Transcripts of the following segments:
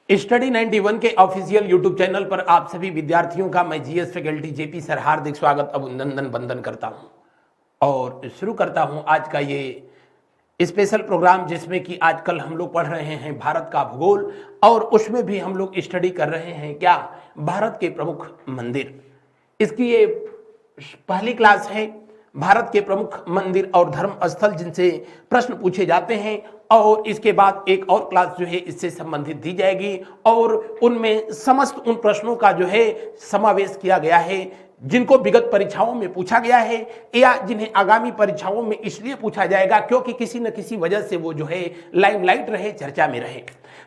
Study 91 के official YouTube channel पर आप सभी विद्यार्थियों का मैं जीएस फैकल्टी जेपी सर हार्दिक स्वागत अभिनंदन वंदन करता हूं और शुरू करता हूं आज का ये स्पेशल प्रोग्राम जिसमें कि आजकल हम लोग पढ़ रहे हैं भारत का भूगोल और उसमें भी हम लोग स्टडी कर रहे हैं क्या भारत के प्रमुख मंदिर। इसकी ये पहली क्लास है। भारत के प्रमुख मंदिर और धर्म स्थल जिनसे प्रश्न पूछे जाते हैं और इसके बाद एक और क्लास जो है इससे संबंधित दी जाएगी और उनमें समस्त उन प्रश्नों का जो है समावेश किया गया है जिनको विगत परीक्षाओं में पूछा गया है या जिन्हें आगामी परीक्षाओं में इसलिए पूछा जाएगा क्योंकि किसी न किसी वजह से वो जो है लाइमलाइट रहे, चर्चा में रहे।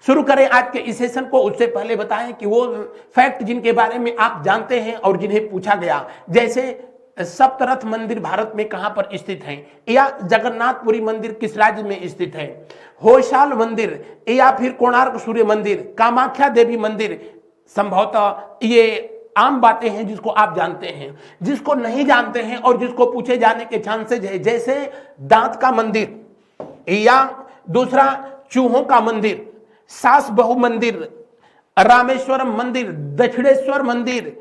शुरू करें आज के इस सेशन को। उससे पहले बताएं कि वो फैक्ट जिनके बारे में आप जानते हैं और जिन्हें पूछा गया, जैसे सप्तरथ मंदिर भारत में कहां पर स्थित है, या जगन्नाथपुरी मंदिर किस राज्य में स्थित है, होयसाल मंदिर या फिर कोणार्क सूर्य मंदिर, कामाख्या देवी मंदिर। संभवतः ये आम बातें हैं जिसको आप जानते हैं। जिसको नहीं जानते हैं और जिसको पूछे जाने के चांसेज है, जैसे दांत का मंदिर या दूसरा चूहों का मंदिर, सास बहु मंदिर, रामेश्वरम मंदिर, दक्षिणेश्वर मंदिर,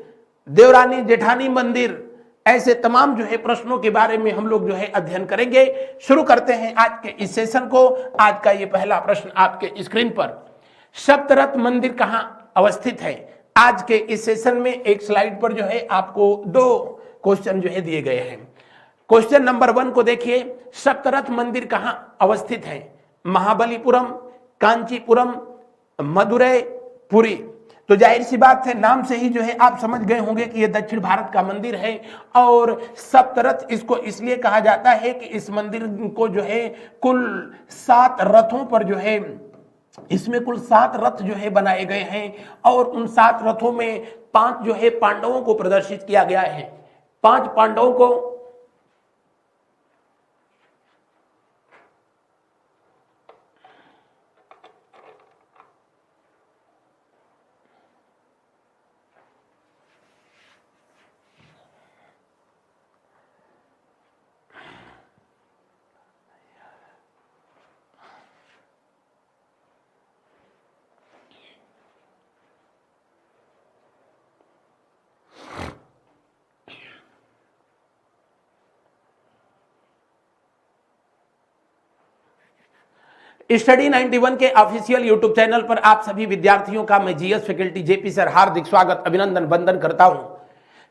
देवरानी जेठानी मंदिर, ऐसे तमाम जो है प्रश्नों के बारे में हम लोग जो है अध्ययन करेंगे। शुरू करते हैं आज के इस सेशन को। आज का ये पहला प्रश्न आपके स्क्रीन पर, सप्तरथ मंदिर कहां अवस्थित है। आज के इस सेशन में एक स्लाइड पर जो है आपको दो क्वेश्चन जो है दिए गए हैं। क्वेश्चन नंबर 1 को देखिए, सप्तरथ मंदिर कहां अवस्थित है। महाबलीपुरम, कांचीपुरम, मदुरै, पुरी। तो जाहिर सी बात है, नाम से ही जो है आप समझ गए होंगे कि यह दक्षिण भारत का मंदिर है और सप्तरथ इसको इसलिए कहा जाता है कि इस मंदिर को जो है कुल 7 रथों पर जो है, इसमें कुल 7 रथ जो है बनाए गए हैं और उन 7 रथों में 5 जो है पांडवों को प्रदर्शित किया गया है। 5 पांडवों को स्टडी 91 के ऑफिशियल यूट्यूब चैनल पर आप सभी विद्यार्थियों का मैं जीएस फैकल्टी जेपी सर हार्दिक स्वागत अभिनंदन वंदन करता हूं।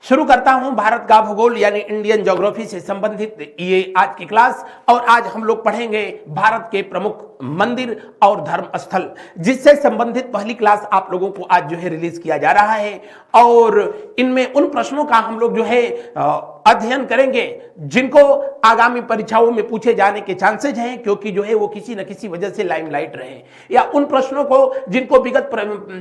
शुरू करता हूं भारत का भूगोल यानी इंडियन ज्योग्राफी से संबंधित ये आज की क्लास और आज हम लोग पढ़ेंगे भारत के प्रमुख मंदिर और धर्म स्थल, जिससे संबंधित पहली क्लास आप लोगों को आज जो है रिलीज किया जा रहा है और इनमें उन प्रश्नों का हम लोग जो है अध्ययन करेंगे जिनको आगामी परीक्षाओं में पूछे जाने के चांसेज हैं क्योंकि जो है वो किसी न किसी वजह से लाइमलाइट रहे, या उन प्रश्नों को जिनको विगत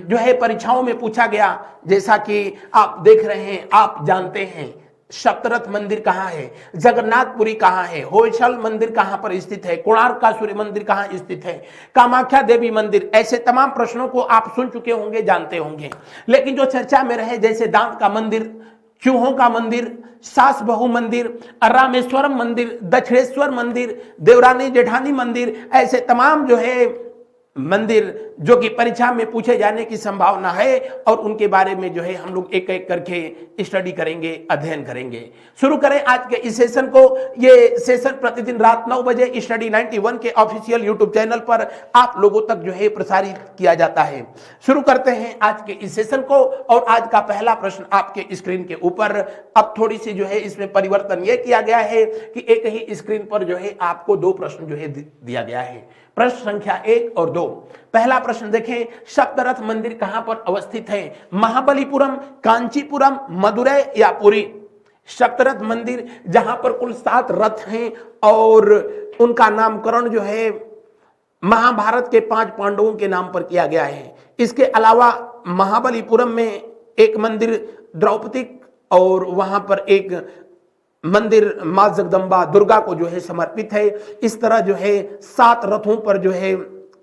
जो है परीक्षाओं में पूछा गया। जैसा कि आप देख रहे हैं, आप जानते हैं सप्तरथ मंदिर कहां है, जगन्नाथपुरी कहां है, होयसल मंदिर कहां पर स्थित है, कोणार्क का सूर्य मंदिर कहां स्थित है, कामाख्या देवी मंदिर। ऐसे तमाम प्रश्नों को आप सुन चुके होंगे, जानते होंगे। लेकिन जो चर्चा में रहे, जैसे दांत का मंदिर, चूहों का मंदिर, सास बहु मंदिर, रामेश्वरम मंदिर, दक्षिणेश्वर मंदिर, देवरानी जेठानी मंदिर, ऐसे तमाम जो है मंदिर जो कि परीक्षा में पूछे जाने की संभावना है और उनके बारे में जो है हम लोग एक एक करके स्टडी करेंगे, अध्ययन करेंगे। शुरू करें आज के इस सेशन को। ये सेशन प्रतिदिन रात 9 बजे स्टडी 91 के ऑफिशियल यूट्यूब चैनल पर आप लोगों तक जो है प्रसारित किया जाता है। शुरू करते हैं आज के इस सेशन को और आज का पहला प्रश्न आपके स्क्रीन के ऊपर। अब थोड़ी सी जो है इसमें परिवर्तन यह किया गया है कि एक ही स्क्रीन पर जो है आपको 2 प्रश्न जो है दिया गया है। प्रश्न संख्या 1 और 2। पहला प्रश्न देखें, सप्तरथ मंदिर कहां पर अवस्थित है। महाबलीपुरम, कांचीपुरम, मदुरै या पुरी। सप्तरथ मंदिर जहां पर कुल 7 रथ हैं और उनका नामकरण जो है महाभारत के 5 पांडवों के नाम पर किया गया है। इसके अलावा महाबलीपुरम में एक मंदिर द्रौपदी और वहां पर एक मंदिर मां जगदम्बा दुर्गा को जो है समर्पित है। इस तरह जो है 7 रथों पर जो है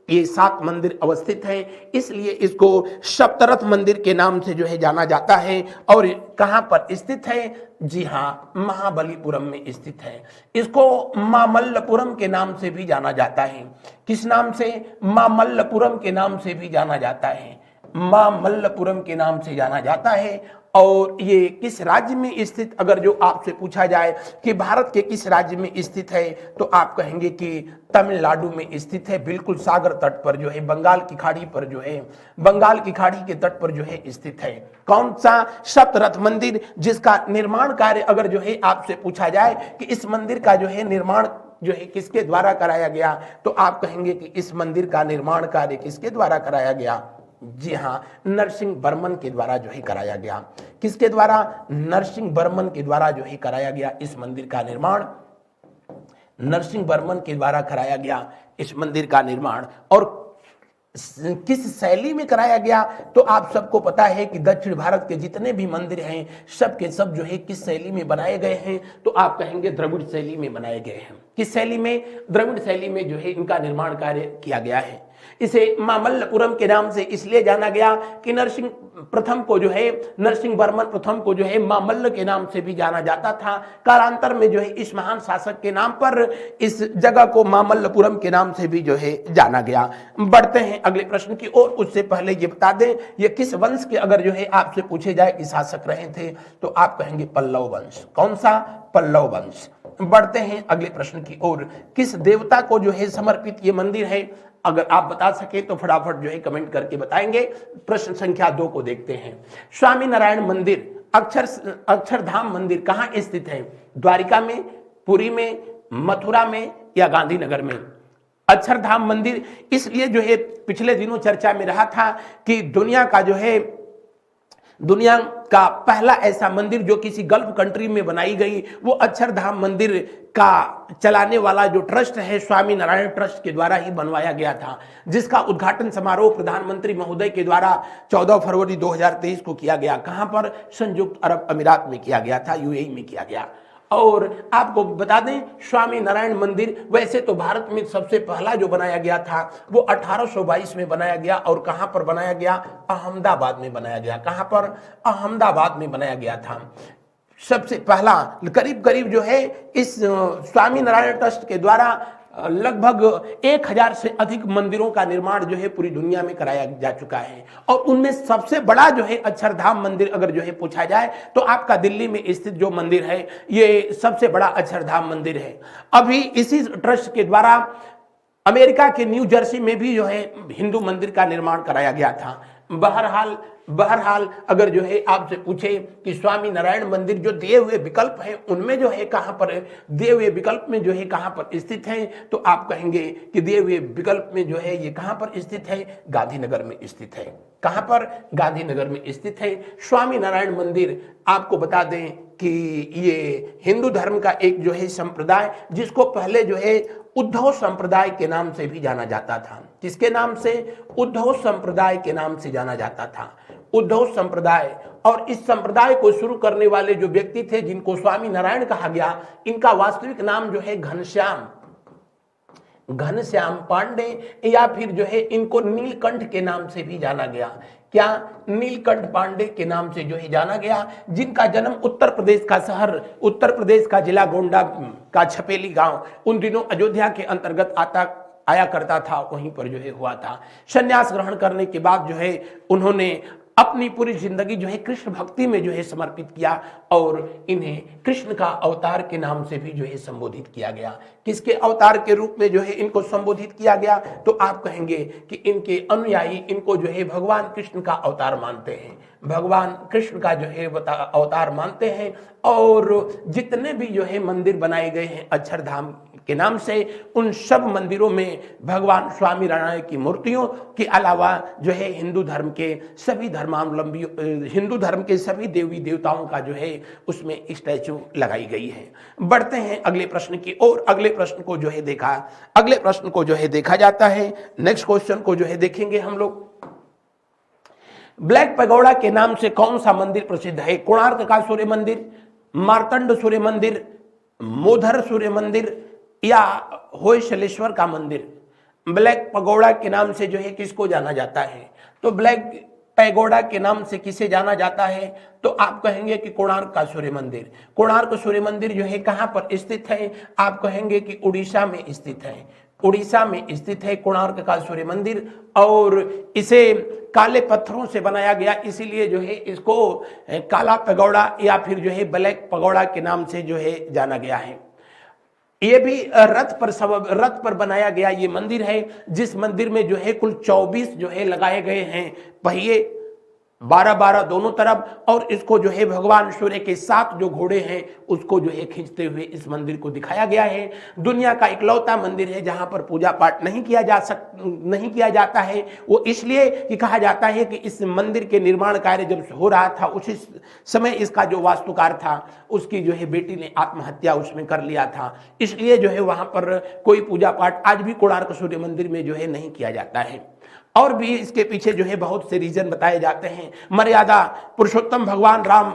ये 7 मंदिर अवस्थित है, इसलिए इसको सप्तरथ मंदिर के नाम से जो है जाना जाता है। और कहां पर स्थित है? जी हां, महाबलीपुरम में स्थित है। इसको मामल्लपुरम के नाम से भी जाना जाता है। किस नाम से? मामल्लपुरम के नाम से भी जाना जाता है। मामल्लपुरम के नाम से जाना जाता है। और ये किस राज्य में स्थित, अगर जो आपसे पूछा जाए कि भारत के किस राज्य में स्थित है, तो आप कहेंगे कि तमिलनाडु में स्थित है। बिल्कुल सागर तट पर जो है, बंगाल की खाड़ी पर जो है, बंगाल की खाड़ी के तट पर जो है स्थित है। कौन सा? सप्तरथ मंदिर, जिसका निर्माण कार्य अगर जो है आपसे पूछा जाए कि इस मंदिर का जो है निर्माण जो है किसके द्वारा कराया गया, तो आप कहेंगे कि इस मंदिर का निर्माण कार्य किसके द्वारा कराया गया? जी हां, नरसिंह वर्मन के द्वारा जो है कराया गया। किसके द्वारा? नरसिंह वर्मन के द्वारा जो है कराया गया इस मंदिर का निर्माण। नरसिंह वर्मन के द्वारा कराया गया इस मंदिर का निर्माण। और किस शैली में कराया गया, तो आप सबको पता है कि दक्षिण भारत के जितने भी मंदिर हैं सब के सब जो है किस शैली में बनाए गए हैं, तो आप कहेंगे द्रविड़ शैली में बनाए गए हैं। किस शैली में? द्रविड़ शैली में जो है इनका निर्माण कार्य किया गया है। इसे मामल्लपुरम के नाम से इसलिए जाना गया कि नरसिंह प्रथम को जो है, नरसिंह वर्मन प्रथम को जो है मामल्ल के नाम से भी जाना जाता था। कालांतर में जो है इस महान शासक के नाम पर इस जगह को मामल्लपुरम के नाम से भी जो है जाना गया। बढ़ते हैं अगले प्रश्न की ओर। उससे पहले ये बता दें, ये किस वंश के अगर जो है आपसे पूछे जाए कि शासक रहे थे, तो आप कहेंगे पल्लव वंश। कौन सा? पल्लव वंश। बढ़ते हैं अगले प्रश्न की ओर। किस देवता को जो है समर्पित ये मंदिर है? अगर आप बता सके तो फटाफट जो है कमेंट करके बताएंगे। प्रश्न संख्या 2 को देखते हैं। स्वामी नारायण मंदिर, अक्षरधाम मंदिर कहाँ स्थित है? द्वारिका में, पुरी में, मथुरा में या गांधीनगर में? अक्षरधाम मंदिर इसलिए जो है पिछले दिनों चर्चा में रहा था कि दुनिया का पहला ऐसा मंदिर जो किसी गल्फ कंट्री में बनाई गई, वो अक्षरधाम मंदिर का चलाने वाला जो ट्रस्ट है, स्वामी नारायण ट्रस्ट के द्वारा ही बनवाया गया था, जिसका उद्घाटन समारोह प्रधानमंत्री महोदय के द्वारा 14 फरवरी 2023 को किया गया। कहां पर? संयुक्त अरब अमीरात में किया गया था, यूएई में किया गया। और आपको बता दें, स्वामी नारायण मंदिर वैसे तो भारत में सबसे पहला जो बनाया गया था वो 1822 में बनाया गया। और कहां पर बनाया गया? अहमदाबाद में बनाया गया। कहां पर? अहमदाबाद में बनाया गया था सबसे पहला। करीब जो है इस स्वामी नारायण ट्रस्ट के द्वारा लगभग 1000 से अधिक मंदिरों का निर्माण जो है पूरी दुनिया में कराया जा चुका है। और उनमें सबसे बड़ा जो है अक्षरधाम मंदिर अगर जो है पूछा जाए, तो आपका दिल्ली में स्थित जो मंदिर है ये सबसे बड़ा अक्षरधाम मंदिर है। अभी इसी ट्रस्ट के द्वारा अमेरिका के न्यू जर्सी में भी जो है हिंदू मंदिर का निर्माण कराया गया था। बहरहाल अगर जो है आपसे पूछे कि स्वामी नारायण मंदिर जो दिए हुए विकल्प है उनमें जो है कहां पर, दिए हुए विकल्प में जो है कहां पर स्थित है, तो आप कहेंगे कि दिए हुए विकल्प में जो है ये कहां पर स्थित है? गांधीनगर में स्थित है। कहां पर? गांधीनगर में स्थित है स्वामी नारायण मंदिर। आपको बता दें कि ये हिंदू धर्म का एक जो है संप्रदाय, जिसको पहले जो है उद्धव संप्रदाय के नाम से भी जाना जाता था। किसके नाम से? उद्धव संप्रदाय के नाम से जाना जाता था, उद्धव संप्रदाय। और इस संप्रदाय को शुरू करने वाले जो व्यक्ति थे, जिनको स्वामी नारायण कहा गया, इनका वास्तविक नाम जो है घनश्याम पांडे, या फिर जो है इनको नीलकंठ के नाम से भी जाना गया। क्या? नीलकंठ पांडे के नाम से जो है जाना गया, जिनका जन्म उत्तर प्रदेश का शहर, उत्तर प्रदेश का जिला गोंडा का छपेली गांव उन दिनों अयोध्या के अंतर्गत आया करता था, वहीं पर जो है हुआ था। संन्यास ग्रहण करने के बाद जो है उन्होंने अपनी पूरी जिंदगी जो है कृष्ण भक्ति में जो है समर्पित किया, और इन्हें कृष्ण का अवतार के नाम से भी जो है संबोधित किया गया। किसके अवतार के रूप में जो है इनको संबोधित किया गया? तो आप कहेंगे कि इनके अनुयायी इनको जो है भगवान कृष्ण का अवतार मानते हैं, भगवान कृष्ण का जो है अवतार मानते हैं। और जितने भी जो है मंदिर बनाए गए हैं अक्षरधाम के नाम से, उन सब मंदिरों में भगवान स्वामी नारायण की मूर्तियों के अलावा जो है हिंदू धर्म के सभी धर्मावलंबी, हिंदू धर्म के सभी देवी देवताओं का जो है उसमें स्टैचू लगाई गई है। बढ़ते हैं अगले प्रश्न की ओर। अगले प्रश्न को जो है देखा जाता है। नेक्स्ट क्वेश्चन को जो है देखेंगे हम लोग। ब्लैक पैगोडा के नाम से कौन सा मंदिर प्रसिद्ध है? कोणार्क का सूर्य मंदिर, मार्तंड सूर्य मंदिर, मोधर सूर्य मंदिर या होयसलेश्वर का मंदिर? ब्लैक पैगोडा के नाम से जो है किसको जाना जाता है? तो ब्लैक पैगोडा के नाम से किसे जाना जाता है? तो आप कहेंगे कि कोणार्क का सूर्य मंदिर। कोणार्क सूर्य मंदिर जो है कहां पर स्थित है? आप कहेंगे कि उड़ीसा में स्थित है। उड़ीसा में स्थित है कोणार्क का सूर्य मंदिर, और इसे काले पत्थरों से बनाया गया, इसीलिए जो है इसको काला पगोड़ा या फिर जो है ब्लैक पगोड़ा के नाम से जो है जाना गया है। ये भी रथ पर बनाया गया ये मंदिर है, जिस मंदिर में जो है कुल 24 जो है लगाए गए हैं पहिए, 12-12 दोनों तरफ, और इसको जो है भगवान सूर्य के 7 जो घोड़े हैं उसको जो है खींचते हुए इस मंदिर को दिखाया गया है। दुनिया का इकलौता मंदिर है जहां पर पूजा पाठ नहीं किया जाता है। वो इसलिए कि कहा जाता है कि इस मंदिर के निर्माण कार्य जब हो रहा था उसी समय इसका जो वास्तुकार था उसकी जो है बेटी ने आत्महत्या उसमें कर लिया था, इसलिए जो है वहां पर कोई पूजा पाठ आज भी कोणार्क सूर्य मंदिर में जो है नहीं किया जाता है। और भी इसके पीछे जो है बहुत से रीजन बताए जाते हैं। मर्यादा पुरुषोत्तम भगवान राम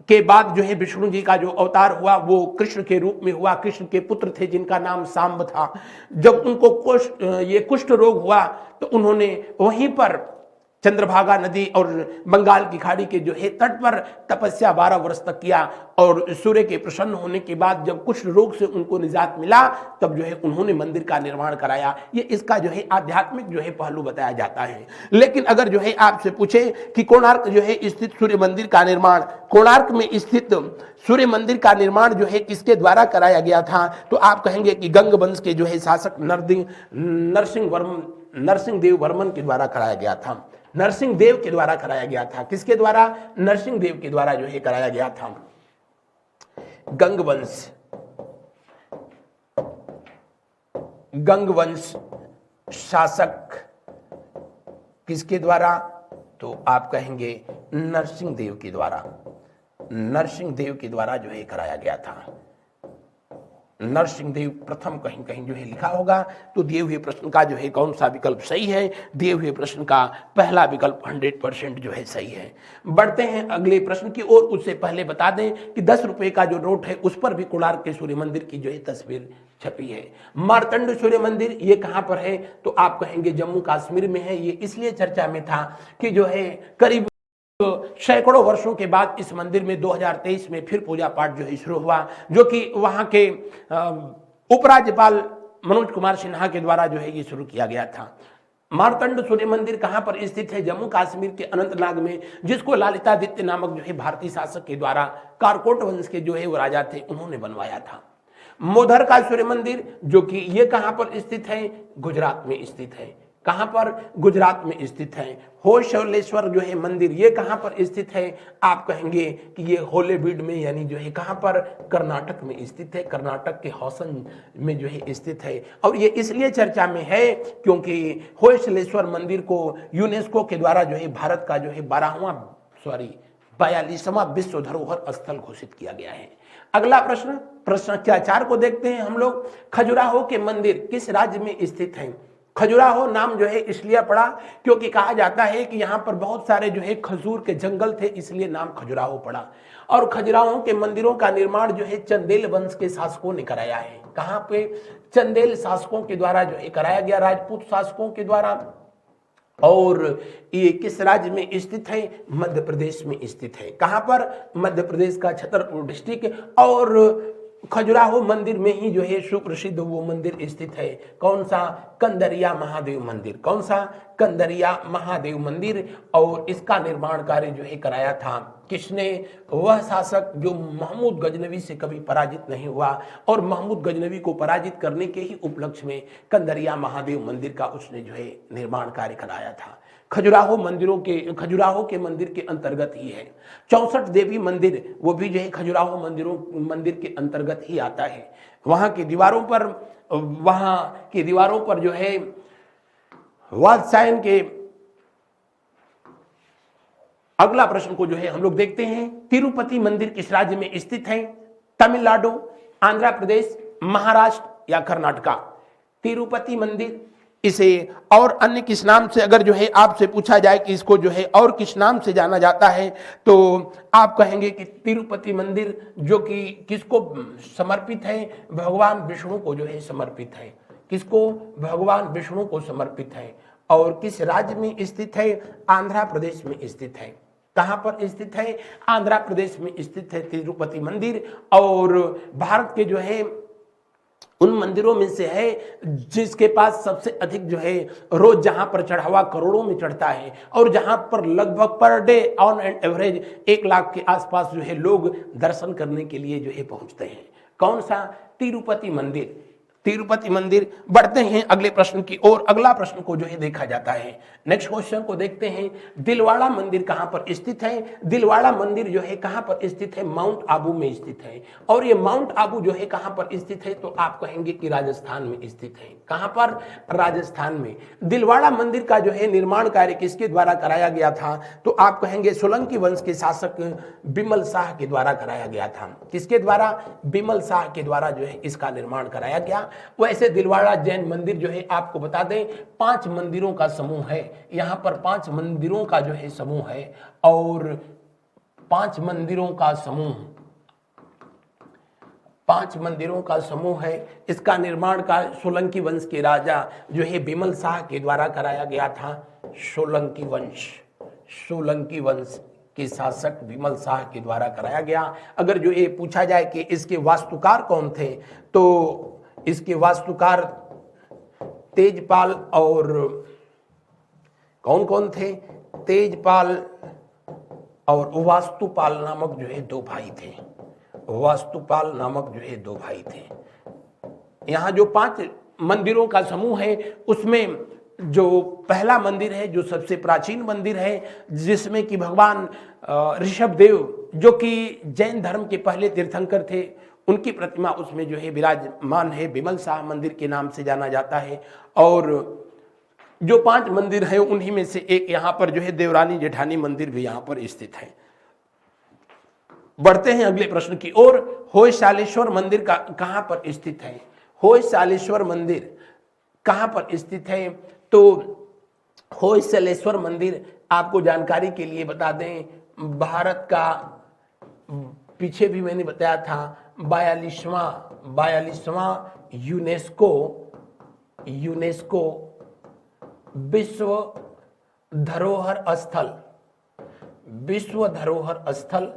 के बाद जो है विष्णु जी का जो अवतार हुआ वो कृष्ण के रूप में हुआ। कृष्ण के पुत्र थे जिनका नाम सांब था। जब उनको कुष्ठ रोग हुआ तो उन्होंने वहीं पर चंद्रभागा नदी और बंगाल की खाड़ी के जो है तट पर तपस्या 12 वर्ष तक किया, और सूर्य के प्रसन्न होने के बाद जब कुष्ठ रोग से उनको निजात मिला तब जो है उन्होंने मंदिर का निर्माण कराया। ये इसका जो है आध्यात्मिक जो है पहलू बताया जाता है। लेकिन अगर जो है आपसे पूछे कि कोणार्क जो है स्थित सूर्य मंदिर का निर्माण, कोणार्क में स्थित सूर्य मंदिर का निर्माण जो है किसके द्वारा कराया गया था, तो आप कहेंगे कि गंग वंश के जो है शासक नरसिंह देव वर्मन के द्वारा कराया गया था। नरसिंह देव के द्वारा कराया गया था। किसके द्वारा? नरसिंह देव के द्वारा जो है कराया गया था। गंग वंश शासक किसके द्वारा? तो आप कहेंगे नरसिंह देव के द्वारा। नरसिंह देव के द्वारा जो है कराया गया था। नरसिंह देव प्रथम कहीं कहीं जो है लिखा होगा। तो दिए हुए प्रश्न का जो है कौन सा विकल्प सही है? दिए हुए प्रश्न का पहला विकल्प 100% जो है सही है। बढ़ते हैं अगले प्रश्न की ओर। उससे पहले बता दें कि 10 रुपए का जो नोट है उस पर भी कोणार्क के सूर्य मंदिर की जो है तस्वीर छपी है। मार्तंड सूर्य मंदिर ये कहां पर है? तो आप कहेंगे जम्मू कश्मीर में है। ये इसलिए चर्चा में था कि जो है करीब सैकड़ों वर्षों के बाद इस मंदिर में 2023 में फिर पूजा पाठ जो है शुरू हुआ, जो कि वहां के उपराज्यपाल मनोज कुमार सिन्हा के द्वारा जो है ये शुरू किया गया था। मार्तंड सूर्य मंदिर कहां पर स्थित है? जम्मू कश्मीर के अनंतनाग में, जिसको ललितादित्य नामक जो है भारतीय शासक के द्वारा, कारकोट वंश के जो है वो राजा थे, उन्होंने बनवाया था। मोधर का सूर्य मंदिर जो कि ये कहां पर स्थित है? गुजरात में स्थित है। कहां पर? गुजरात में स्थित है। होशलेश्वर जो है मंदिर ये कहां पर स्थित है? आप कहेंगे कि ये होलेबीड में, यानी जो है कहां पर? कर्नाटक में स्थित है। कर्नाटक के हौसन में जो है स्थित है। और ये इसलिए चर्चा में है क्योंकि होशलेश्वर मंदिर को यूनेस्को के द्वारा जो है भारत का जो है 42वां विश्व धरोहर स्थल घोषित किया गया है। अगला प्रश्न संख्या 4 को देखते हैं हम लोग। खजुराहो के मंदिर किस राज्य में स्थित है? खजुराहो नाम जो है इसलिए पड़ा क्योंकि कहा जाता है कि यहाँ पर बहुत सारे जो है खजूर के जंगल थे, इसलिए नाम खजुराहो पड़ा। और खजुराहो के मंदिरों का निर्माण जो है चंदेल वंश के शासकों ने कराया है। कहाँ पे? चंदेल शासकों के द्वारा जो है कराया गया, राजपूत शासकों के द्वारा। और ये किस राज्य में स्थित है? मध्य प्रदेश में स्थित है। कहां पर? मध्य प्रदेश का छतरपुर डिस्ट्रिक्ट। और खजुराहो मंदिर में ही जो है सुप्रसिद्ध वो मंदिर स्थित है। कौन सा? कंदरिया महादेव मंदिर। कौन सा? कंदरिया महादेव मंदिर। और इसका निर्माण कार्य जो है कराया था किसने? वह शासक जो महमूद गजनवी से कभी पराजित नहीं हुआ, और महमूद गजनवी को पराजित करने के ही उपलक्ष्य में कंदरिया महादेव मंदिर का उसने जो है निर्माण कार्य कराया था। खजुराहो खजुराहो के मंदिर के अंतर्गत ही है। 64 देवी मंदिर वो भी जो है खजुराहो मंदिर के अंतर्गत ही आता है। वहां की दीवारों पर जो है वात्स्यायन के। अगला प्रश्न को जो है हम लोग देखते हैं। तिरुपति मंदिर किस राज्य में स्थित है? तमिलनाडु, आंध्र प्रदेश, महाराष्ट्र या कर्नाटका? तिरुपति मंदिर इसे और अन्य किस नाम से अगर जो है आपसे पूछा जाए कि इसको जो है और किस नाम से जाना जाता है, तो आप कहेंगे कि तिरुपति मंदिर जो कि किसको समर्पित है? भगवान विष्णु को जो है समर्पित है। किसको? भगवान विष्णु को समर्पित है। और किस राज्य में स्थित है? आंध्र प्रदेश में स्थित है। कहां पर स्थित है? आंध्र प्रदेश में स्थित है तिरुपति मंदिर। और भारत के जो है उन मंदिरों में से है जिसके पास सबसे अधिक जो है रोज जहां पर चढ़ावा करोड़ों में चढ़ता है और जहां पर लगभग per day on and average 1 lakh के आसपास जो है लोग दर्शन करने के लिए जो है पहुंचते हैं। कौन सा? तिरुपति मंदिर। तिरुपति मंदिर। बढ़ते हैं अगले प्रश्न की ओर। अगला प्रश्न को जो है देखा जाता है, नेक्स्ट क्वेश्चन को देखते हैं। दिलवाड़ा मंदिर कहां पर स्थित है? दिलवाड़ा मंदिर जो है कहां पर स्थित है? माउंट आबू में स्थित है। और ये माउंट आबू जो है कहां पर स्थित है? तो आप कहेंगे कि राजस्थान में स्थित है। कहां पर? राजस्थान में। दिलवाड़ा मंदिर का जो है निर्माण कार्य किसके द्वारा कराया गया था? तो आप कहेंगे सोलंकी वंश के शासक बिमल शाह के द्वारा कराया गया था। किसके द्वारा? बिमल शाह के द्वारा जो है इसका निर्माण कराया गया। वैसे दिलवाड़ा जैन मंदिर जो है आपको बता दें 5 मंदिरों का समूह है। यहां पर 5 मंदिरों का जो है समूह है और 5 मंदिरों का समूह है। इसका निर्माण का सोलंकी वंश के राजा जो है बिमल शाह के द्वारा कराया गया था। सोलंकी वंश के शासक बिमल शाह के द्वारा कराया गया। अगर जो ये पूछा जाए कि इसके वास्तुकार कौन थे, तो इसके वास्तुकार तेजपाल और कौन थे? तेजपाल और वास्तुपाल नामक जो है 2 भाई थे। वास्तुपाल नामक जो है 2 भाई थे। यहाँ जो 5 मंदिरों का समूह है उसमें जो पहला मंदिर है, जो सबसे प्राचीन मंदिर है, जिसमें कि भगवान ऋषभदेव जो कि जैन धर्म के पहले तीर्थंकर थे, उनकी प्रतिमा उसमें जो है विराजमान है। बिमल शाह मंदिर के नाम से जाना जाता है। और जो 5 मंदिर है उन्हीं में से एक यहाँ पर जो है देवरानी जेठानी मंदिर भी यहाँ पर स्थित है। बढ़ते हैं अगले प्रश्न की ओर। होयसालेश्वर मंदिर का कहां पर स्थित है? होयसालेश्वर मंदिर कहां पर स्थित है? तो होयसालेश्वर मंदिर आपको जानकारी के लिए बता दें, भारत का, पीछे भी मैंने बताया था, 42वां यूनेस्को विश्व धरोहर स्थल।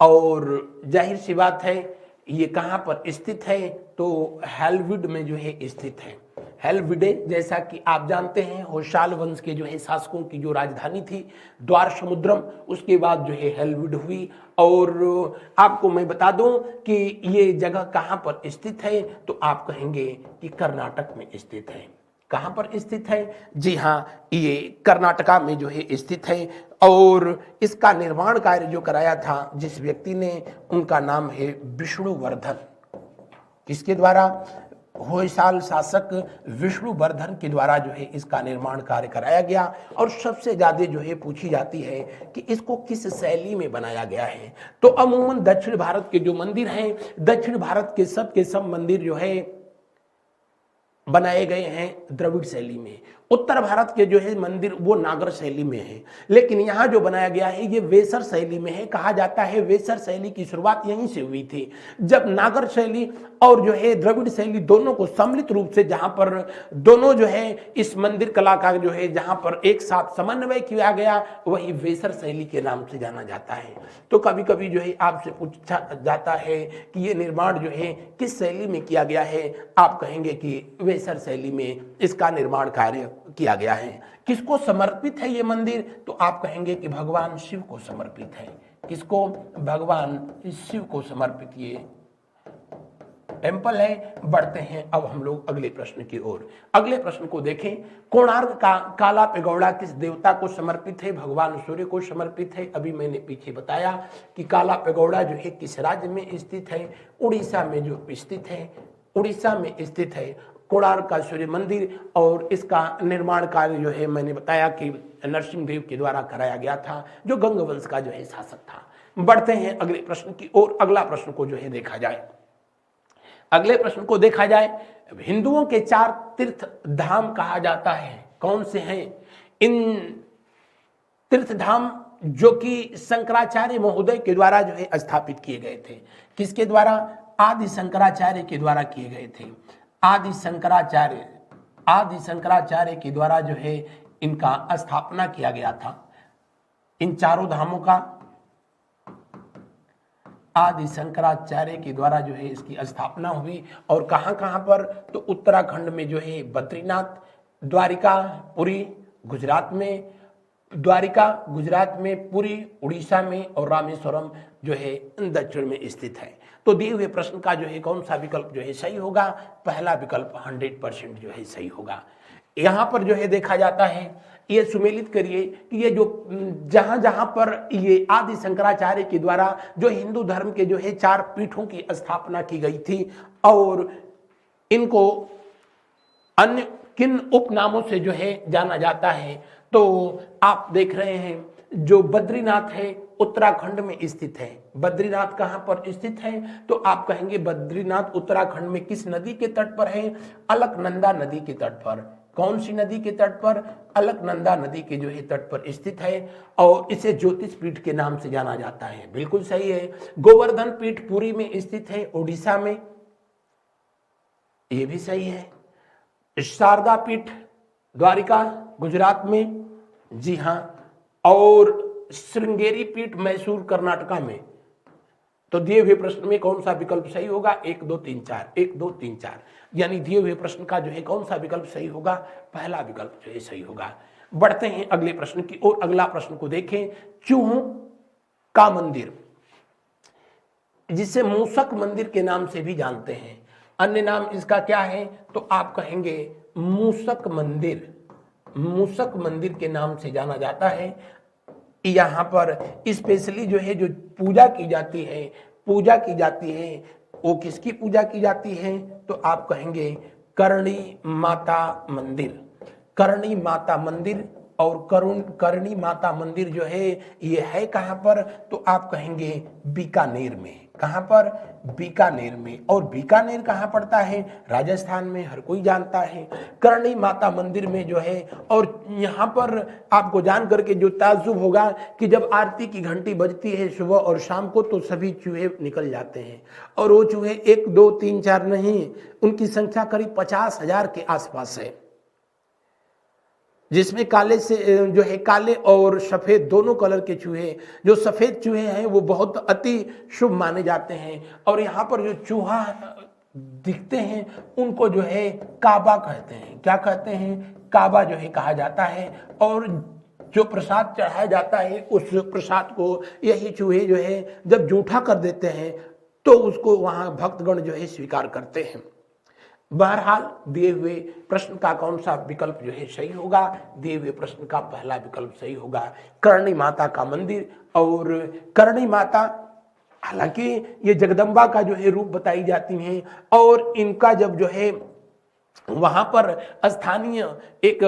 और जाहिर सी बात है ये कहां पर स्थित है? तो हेलविड में जो है स्थित है। हेलविडे, जैसा कि आप जानते हैं, होयसाल वंश के जो है शासकों की जो राजधानी थी द्वार समुद्रम, उसके बाद जो है हेलविड हुई। और आपको मैं बता दूं कि ये जगह कहां पर स्थित है? तो आप कहेंगे कि कर्नाटक में स्थित है। कहां पर स्थित है? जी हां, ये कर्नाटका में जो है स्थित है। और इसका निर्माण कार्य जो कराया था जिस व्यक्ति ने, उनका नाम है विष्णुवर्धन। किसके द्वारा? होयसाल शासक विष्णुवर्धन के द्वारा जो है इसका निर्माण कार्य कराया गया। और सबसे ज्यादा जो है पूछी जाती है कि इसको किस शैली में बनाया गया है। तो अमूमन दक्षिण भारत के जो मंदिर हैं, दक्षिण भारत के सब मंदिर जो है बनाए गए हैं द्रविड़ शैली में। उत्तर भारत के जो है मंदिर वो नागर शैली में है, लेकिन यहाँ जो बनाया गया है ये वेसर शैली में है। कहा जाता है वेसर शैली की शुरुआत यहीं से हुई थी, जब नागर शैली और जो है द्रविड़ शैली दोनों को सम्मिलित रूप से, जहां पर दोनों जो है इस मंदिर कला का जो है जहां पर एक साथ समन्वय किया गया, वही वेसर शैली के नाम से जाना जाता है। तो कभी कभी जो है आपसे पूछा जाता है कि ये निर्माण जो है किस शैली में किया गया है, आप कहेंगे कि वेसर शैली में इसका निर्माण कार्य किया गया है। किसको समर्पित है ये मंदिर? तो आप कहेंगे कि भगवान शिव को समर्पित है। किसको? भगवान शिव को समर्पित ये टेम्पल है। बढ़ते हैं अब हम लोग अगले प्रश्न की ओर। अगले प्रश्न को देखें। कोणार्क का काला पेगोड़ा किस देवता को समर्पित है? भगवान सूर्य को समर्पित है। अभी मैंने पीछे बताया कि काला पेगोड़ा जो है किस राज्य में स्थित है? उड़ीसा में जो स्थित है, उड़ीसा में स्थित है कोणार्क का सूर्य मंदिर। और इसका निर्माण कार्य जो है मैंने बताया कि नरसिंह देव के द्वारा कराया गया था, जो गंग वंश का जो है शासक था। बढ़ते हैं अगले प्रश्न की ओर। अगला प्रश्न को जो है देखा जाए, अगले प्रश्न को देखा जाए, हिंदुओं के 4 तीर्थ धाम कहा जाता है, कौन से हैं? इन तीर्थ धाम जो कि शंकराचार्य महोदय के द्वारा जो है स्थापित किए गए थे। किसके द्वारा? आदि शंकराचार्य के द्वारा किए गए थे। आदि शंकराचार्य के द्वारा जो है इनका स्थापना किया गया था। इन चारों धामों का आदि शंकराचार्य के द्वारा जो है इसकी स्थापना हुई। और कहाँ कहाँ पर, तो उत्तराखंड में जो है बद्रीनाथ, द्वारिका, पुरी गुजरात में, द्वारिका गुजरात में, पुरी उड़ीसा में और रामेश्वरम जो है दक्षिण में स्थित है। तो दिए हुए प्रश्न का जो है कौन सा विकल्प जो है सही होगा, पहला विकल्प 100% जो है सही होगा। यहाँ पर जो है देखा जाता है, ये सुमेलित करिए कि ये जो जहां जहां पर ये आदि शंकराचार्य के द्वारा जो हिंदू धर्म के जो है 4 पीठों की स्थापना की गई थी और इनको अन्य किन उपनामों से जो है जाना जाता है, तो आप देख रहे हैं जो बद्रीनाथ है उत्तराखंड में स्थित है। बद्रीनाथ कहां पर स्थित है, तो आप कहेंगे बद्रीनाथ उत्तराखंड में किस नदी के तट पर है, अलकनंदा नदी के तट पर। कौन सी नदी के तट पर, अलकनंदा नदी के जो है तट पर स्थित है और इसे ज्योतिष पीठ के नाम से जाना जाता है। बिल्कुल सही है। गोवर्धन पीठ पुरी में स्थित है, उड़ीसा में, ये भी सही है। शारदा पीठ द्वारिका गुजरात में, जी हां। और श्रृंगेरी पीठ मैसूर कर्नाटका में। तो दिए हुए प्रश्न में कौन सा विकल्प सही होगा, 1 2 3 4, 1 2 3 4, यानी दिए हुए प्रश्न का जो है कौन सा विकल्प सही होगा, पहला विकल्प जो है सही होगा। बढ़ते हैं अगले प्रश्न की ओर। अगला प्रश्न को देखें, चूहों का मंदिर, जिसे मूसक मंदिर के नाम से भी जानते हैं, अन्य नाम इसका क्या है, तो आप कहेंगे मूसक मंदिर। मूसक मंदिर के नाम से जाना जाता है। यहाँ पर स्पेशली जो है जो पूजा की जाती है, वो किसकी पूजा की जाती है, तो आप कहेंगे करणी माता मंदिर। करणी माता मंदिर। और करणी माता मंदिर जो है ये है कहाँ पर, तो आप कहेंगे बीकानेर में। कहाँ पर, बीकानेर में। और बीकानेर कहाँ पड़ता है, राजस्थान में, हर कोई जानता है। करणी माता मंदिर में जो है, और यहाँ पर आपको जान करके जो ताज्जुब होगा कि जब आरती की घंटी बजती है सुबह और शाम को, तो सभी चूहे निकल जाते हैं। और वो चूहे 1 2 3 4 नहीं, उनकी संख्या करीब 50,000 के आसपास है, जिसमें काले से जो है काले और सफेद दोनों कलर के चूहे, जो सफेद चूहे हैं वो बहुत अति शुभ माने जाते हैं। और यहाँ पर जो चूहा दिखते हैं उनको जो है काबा कहते हैं। क्या कहते हैं, काबा जो है कहा जाता है। और जो प्रसाद चढ़ाया जाता है उस प्रसाद को यही चूहे जो है जब जूठा कर देते हैं तो उसको वहाँ भक्तगण जो है स्वीकार करते हैं। बहरहाल दिए हुए प्रश्न का कौन सा विकल्प जो है सही होगा, दिए हुए प्रश्न का पहला विकल्प सही होगा, करणी माता का मंदिर। और करणी माता, हालांकि ये जगदम्बा का जो है रूप बताई जाती हैं, और इनका जब जो है वहां पर स्थानीय एक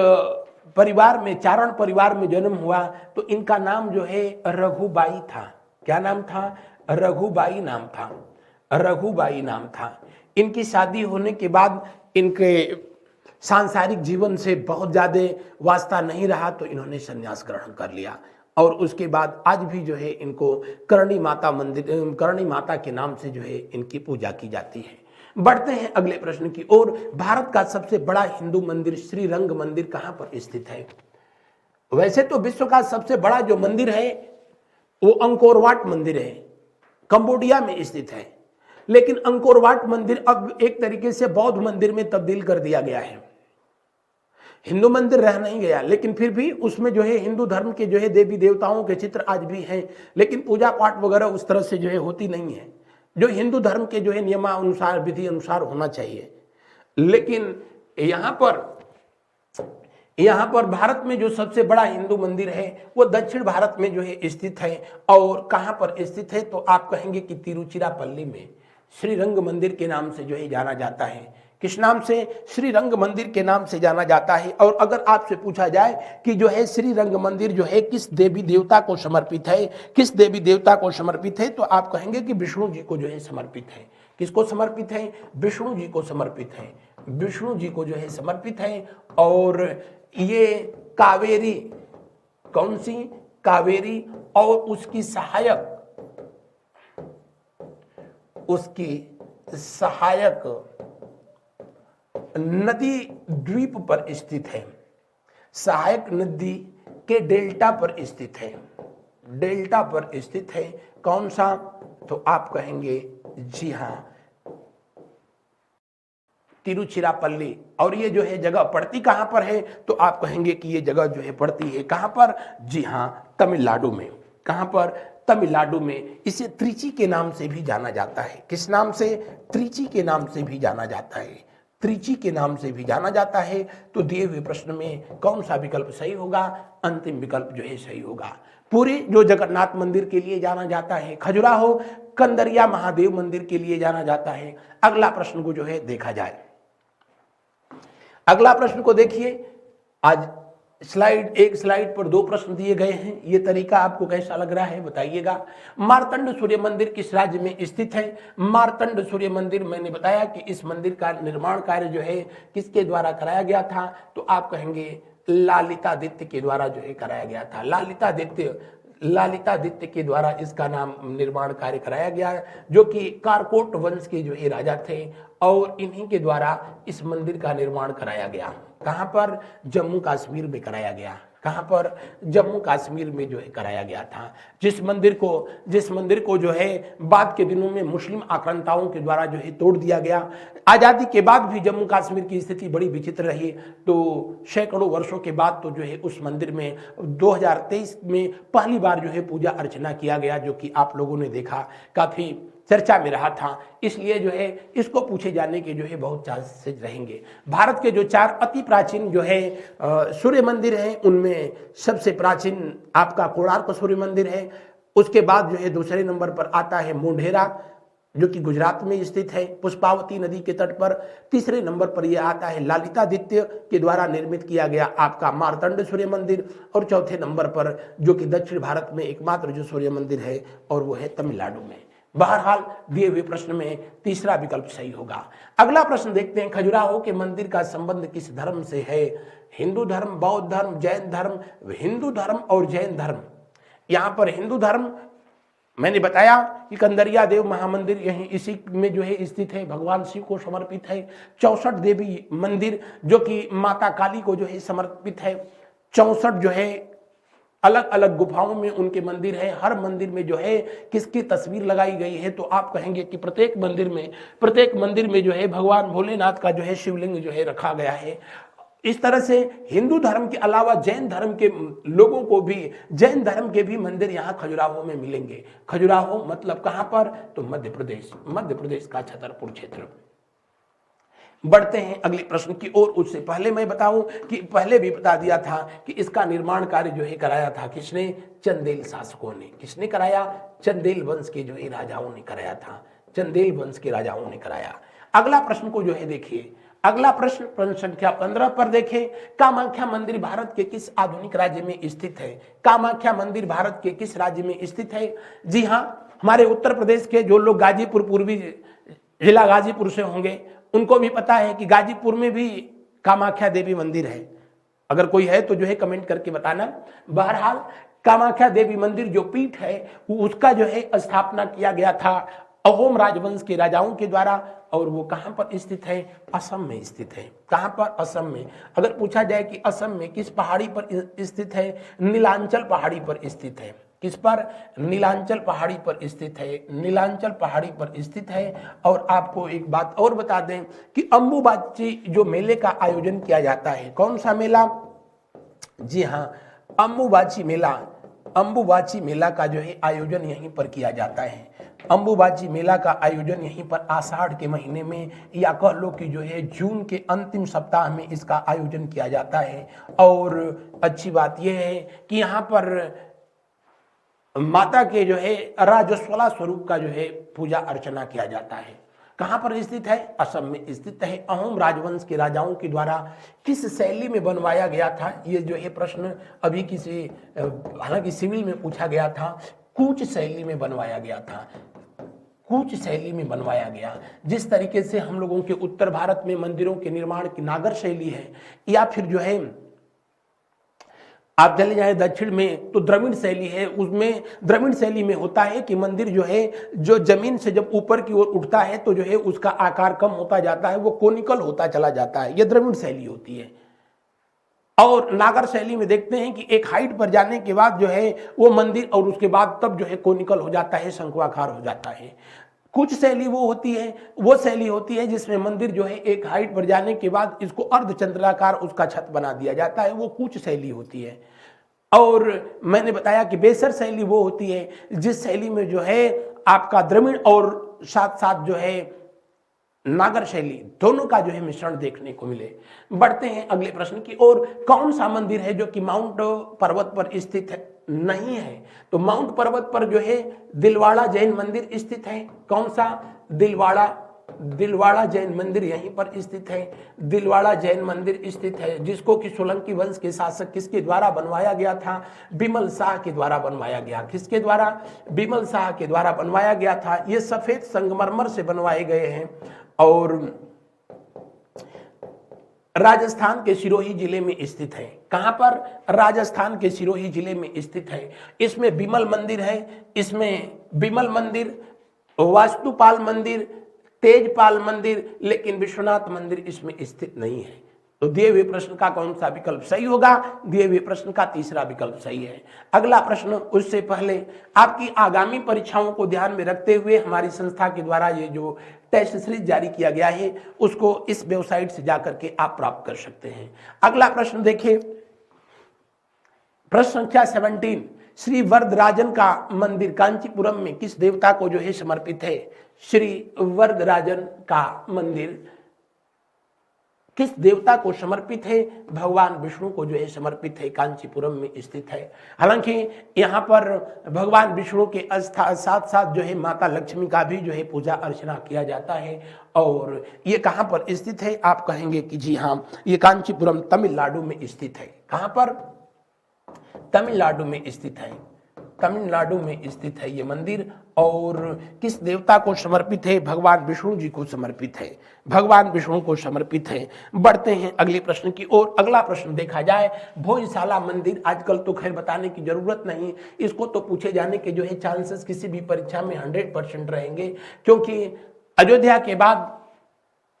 परिवार में, चारण परिवार में जन्म हुआ, तो इनका नाम जो है रघुबाई था। क्या नाम था, रघुबाई नाम था। रघुबाई नाम था। इनकी शादी होने के बाद इनके सांसारिक जीवन से बहुत ज़्यादा वास्ता नहीं रहा, तो इन्होंने संन्यास ग्रहण कर लिया। और उसके बाद आज भी जो है इनको करणी माता मंदिर, करणी माता के नाम से जो है इनकी पूजा की जाती है। बढ़ते हैं अगले प्रश्न की ओर। भारत का सबसे बड़ा हिंदू मंदिर श्रीरंग मंदिर कहाँ पर स्थित है। वैसे तो विश्व का सबसे बड़ा जो मंदिर है वो अंकोर वाट मंदिर है, कंबोडिया में स्थित है। लेकिन अंकोर वाट मंदिर अब एक तरीके से बौद्ध मंदिर में तब्दील कर दिया गया है। हिंदू मंदिर रह नहीं गया, लेकिन फिर भी उसमें जो है हिंदू धर्म के जो है देवी देवताओं के चित्र आज भी हैं, लेकिन पूजा पाठ वगैरह उस तरह से जो है होती नहीं है जो हिंदू धर्म के जो है नियमानुसार, विधि अनुसार होना चाहिए। लेकिन यहाँ पर भारत में जो सबसे बड़ा हिंदू मंदिर है वो दक्षिण भारत में जो है स्थित है। और कहाँ पर स्थित है, तो आप कहेंगे कि तिरुचिरापल्ली में श्रीरंग मंदिर के नाम से जो है जाना जाता है। किस नाम से, श्रीरंग मंदिर के नाम से जाना जाता है। और अगर आपसे पूछा जाए कि जो है श्रीरंग मंदिर जो है किस देवी देवता को समर्पित है, किस देवी देवता को समर्पित है, तो आप कहेंगे कि विष्णु जी को जो है समर्पित है। किसको समर्पित है, विष्णु जी को समर्पित है। विष्णु जी को जो है समर्पित है। और ये कावेरी, कौन सी, कावेरी और उसकी सहायक नदी द्वीप पर स्थित है। सहायक नदी के डेल्टा पर स्थित है। डेल्टा पर स्थित है। कौन सा, तो आप कहेंगे जी हां तिरुचिरापल्ली। और ये जो है जगह पड़ती कहां पर है, तो आप कहेंगे कि ये जगह जो है पड़ती है कहां पर, जी हां तमिलनाडु में। कहां पर, तमिलनाडु में। इसे त्रिची के नाम से भी जाना जाता है। किस नाम से, त्रिची के नाम से भी जाना जाता है, त्रिची के नाम से भी जाना जाता है। तो दिए हुए प्रश्न में कौन सा विकल्प सही होगा, अंतिम विकल्प जो है सही होगा। पुरी जो जगन्नाथ मंदिर के लिए जाना जाता है, खजुराहो कंदरिया महादेव मंदिर के लिए जाना जाता है। अगला प्रश्न को जो है देखा जाए। अगला प्रश्न को देखिए। आज एक स्लाइड पर 2 प्रश्न दिए गए हैं। ये तरीका आपको कैसा लग रहा है बताइएगा। मार्तंड सूर्य मंदिर किस राज्य में स्थित है। मार्तंड सूर्य मंदिर, मैंने बताया कि इस मंदिर का निर्माण कार्य जो है किसके द्वारा कराया गया था, तो आप कहेंगे ललितादित्य के द्वारा जो है कराया गया था। ललितादित्य के द्वारा इसका नाम निर्माण कार्य कराया गया, जो कि कारकोट वंश के जो है राजा थे, और इन्हीं के द्वारा इस मंदिर का निर्माण कराया गया। कहां पर, जम्मू कश्मीर में कराया गया। कहां पर, जम्मू कश्मीर में जो है कराया गया था। जिस मंदिर को जो है बाद के दिनों में मुस्लिम आक्रांताओं के द्वारा जो है तोड़ दिया गया। आजादी के बाद भी जम्मू कश्मीर की स्थिति बड़ी विचित्र रही। तो सैकड़ों वर्षों के बाद तो जो है उस मंदिर में 2023 में पहली बार जो है पूजा अर्चना किया गया, जो कि आप लोगों ने देखा काफी चर्चा में रहा था। इसलिए जो है इसको पूछे जाने के जो है बहुत चांसेस रहेंगे। भारत के जो 4 अति प्राचीन जो है सूर्य मंदिर हैं, उनमें सबसे प्राचीन आपका कोणार्क सूर्य मंदिर है। उसके बाद जो है दूसरे नंबर पर आता है मोढेरा, जो कि गुजरात में स्थित है, पुष्पावती नदी के तट पर। तीसरे नंबर पर यह आता है ललितादित्य के द्वारा निर्मित किया गया आपका मार्तंड सूर्य मंदिर। और चौथे नंबर पर जो कि दक्षिण भारत में एकमात्र जो सूर्य मंदिर है, और वो है तमिलनाडु में। बहरहाल दिए हुए प्रश्न में तीसरा विकल्प सही होगा। अगला प्रश्न देखते हैं। खजुराहो के मंदिर का संबंध किस धर्म से है। हिंदू धर्म, बौद्ध धर्म, जैन धर्म। हिंदू धर्म और जैन धर्म। यहां पर हिंदू धर्म मैंने बताया कि कंदरिया देव महामंदिर यहीं इसी में जो है स्थित है, भगवान शिव को समर्पित है। 64 देवी मंदिर जो कि माता काली को जो है समर्पित है। 64 जो है अलग अलग गुफाओं में उनके मंदिर है। हर मंदिर में जो है किसकी तस्वीर लगाई गई है, तो आप कहेंगे कि प्रत्येक मंदिर में जो है भगवान भोलेनाथ का जो है शिवलिंग जो है रखा गया है। इस तरह से हिंदू धर्म के अलावा जैन धर्म के लोगों को भी जैन धर्म के भी मंदिर यहाँ खजुराहो में मिलेंगे। खजुराहो मतलब कहां पर, तो मध्य प्रदेश का छतरपुर क्षेत्र। बढ़ते हैं अगले प्रश्न की ओर। उससे पहले मैं बताऊं कि पहले भी बता दिया था कि इसका निर्माण कार्य जो है कराया था किसने, चंदेल शासकों ने। किसने कराया, चंदेल वंश के जो है राजाओं ने कराया था। चंदेल वंश के राजाओं ने कराया। अगला प्रश्न को जो है देखिए। अगला प्रश्न संख्या 15 पर देखें। कामाख्या मंदिर भारत के किस आधुनिक राज्य में स्थित है। कामाख्या मंदिर भारत के किस राज्य में स्थित है। जी हाँ, हमारे उत्तर प्रदेश के जो लोग गाजीपुर, पूर्वी जिला गाजीपुर से होंगे, उनको भी पता है कि गाजीपुर में भी कामाख्या देवी मंदिर है। अगर कोई है तो जो है कमेंट करके बताना। बहरहाल कामाख्या देवी मंदिर जो पीठ है उसका जो है स्थापना किया गया था अहोम राजवंश के राजाओं के द्वारा, और वो कहां पर स्थित है, असम में स्थित है। कहां पर, असम में। अगर पूछा जाए कि असम में किस पहाड़ी पर स्थित है, नीलांचल पहाड़ी पर स्थित है। किस पर, नीलांचल पहाड़ी पर स्थित है। नीलांचल पहाड़ी पर स्थित है। और आपको एक बात और बता दें कि अंबुबाची जो मेले का आयोजन किया जाता है, कौन सा मेला, जी हाँ अंबुबाची मेला का जो है आयोजन यहीं पर किया जाता है। अंबुबाची मेला का आयोजन यहीं पर आषाढ़ के महीने में, या कह लो कि जो है जून के अंतिम सप्ताह में इसका आयोजन किया जाता है। और अच्छी बात यह है कि यहाँ पर माता के जो है राजस्वला स्वरूप का जो है पूजा अर्चना किया जाता है। कहां पर स्थित है, असम में स्थित है। अहोम राजवंश के राजाओं के द्वारा किस शैली में बनवाया गया था, ये जो है प्रश्न अभी किसी हालांकि सिविल में पूछा गया था। कूच शैली में बनवाया गया था। कूच शैली में बनवाया गया। जिस तरीके से हम लोगों के उत्तर भारत में मंदिरों के निर्माण की नागर शैली है, या फिर जो है आप चले जाए दक्षिण में तो द्रविड़ शैली है। उसमें द्रविड़ शैली में होता है कि मंदिर जो है जो जमीन से जब ऊपर की ओर उठता है तो जो है उसका आकार कम होता जाता है, वो कोनिकल होता चला जाता है। ये द्रविड़ शैली होती है। और नागर शैली में देखते हैं कि एक हाइट पर जाने के बाद जो है वो मंदिर और उसके बाद तब जो है कोनिकल हो जाता है, शंकुआकार हो जाता है। कुछ शैली वो शैली होती है जिसमें मंदिर जो है एक हाइट पर जाने के बाद इसको अर्धचंद्राकार उसका छत बना दिया जाता है, वो कुछ शैली होती है। और मैंने बताया कि बेसर शैली वो होती है जिस शैली में जो है आपका द्रविड़ और साथ साथ जो है नागर शैली दोनों का जो है मिश्रण देखने को मिले। बढ़ते हैं अगले प्रश्न की ओर। कौन सा मंदिर है जो कि माउंट पर्वत पर स्थित है? नहीं है। तो माउंट पर्वत पर जो है दिलवाड़ा जैन मंदिर स्थित है। कौन सा? दिलवाड़ा जैन मंदिर यहीं पर स्थित है। दिलवाड़ा जैन मंदिर स्थित है जिसको कि सोलंकी वंश के शासक किसके द्वारा बनवाया गया था? बिमल शाह के द्वारा बनवाया गया। किसके द्वारा? बिमल शाह के द्वारा बनवाया गया था। ये सफेद संगमरमर से बनवाए गए हैं और राजस्थान के सिरोही जिले में स्थित है। कहां पर? राजस्थान के सिरोही जिले में स्थित है। इसमें बिमल मंदिर है, इसमें बिमल मंदिर, वास्तुपाल मंदिर, तेजपाल मंदिर, लेकिन विश्वनाथ मंदिर इसमें स्थित नहीं है। तो दिए हुए प्रश्न का कौन सा विकल्प सही होगा? दिए हुए प्रश्न का तीसरा विकल्प सही है। अगला प्रश्न, उससे पहले आपकी आगामी परीक्षाओं को ध्यान में रखते हुए हमारी संस्था के द्वारा ये जो टेस्ट सीरीज जारी किया गया है उसको इस वेबसाइट से जाकर के आप प्राप्त कर सकते हैं। अगला प्रश्न देखिए, प्रश्न संख्या 17। श्री वरदराजन का मंदिर कांचीपुरम में किस देवता को जो है समर्पित है? श्री वरदराजन का मंदिर किस देवता को समर्पित है? भगवान विष्णु को जो है समर्पित है, कांचीपुरम में स्थित है। हालांकि यहाँ पर भगवान विष्णु के साथ साथ जो है माता लक्ष्मी का भी जो है पूजा अर्चना किया जाता है। और ये कहाँ पर स्थित है? आप कहेंगे कि जी हाँ, ये कांचीपुरम तमिलनाडु में स्थित है। कहाँ पर? तमिलनाडु में स्थित है। तमिलनाडु में स्थित है ये मंदिर। और किस देवता को समर्पित है? भगवान विष्णु जी को समर्पित है। भगवान विष्णु को समर्पित है। बढ़ते हैं अगले प्रश्न की ओर। अगला प्रश्न देखा जाए, भोजशाला मंदिर, आजकल तो खैर बताने की जरूरत नहीं, इसको तो पूछे जाने के जो है चांसेस किसी भी परीक्षा में 100% रहेंगे, क्योंकि अयोध्या के बाद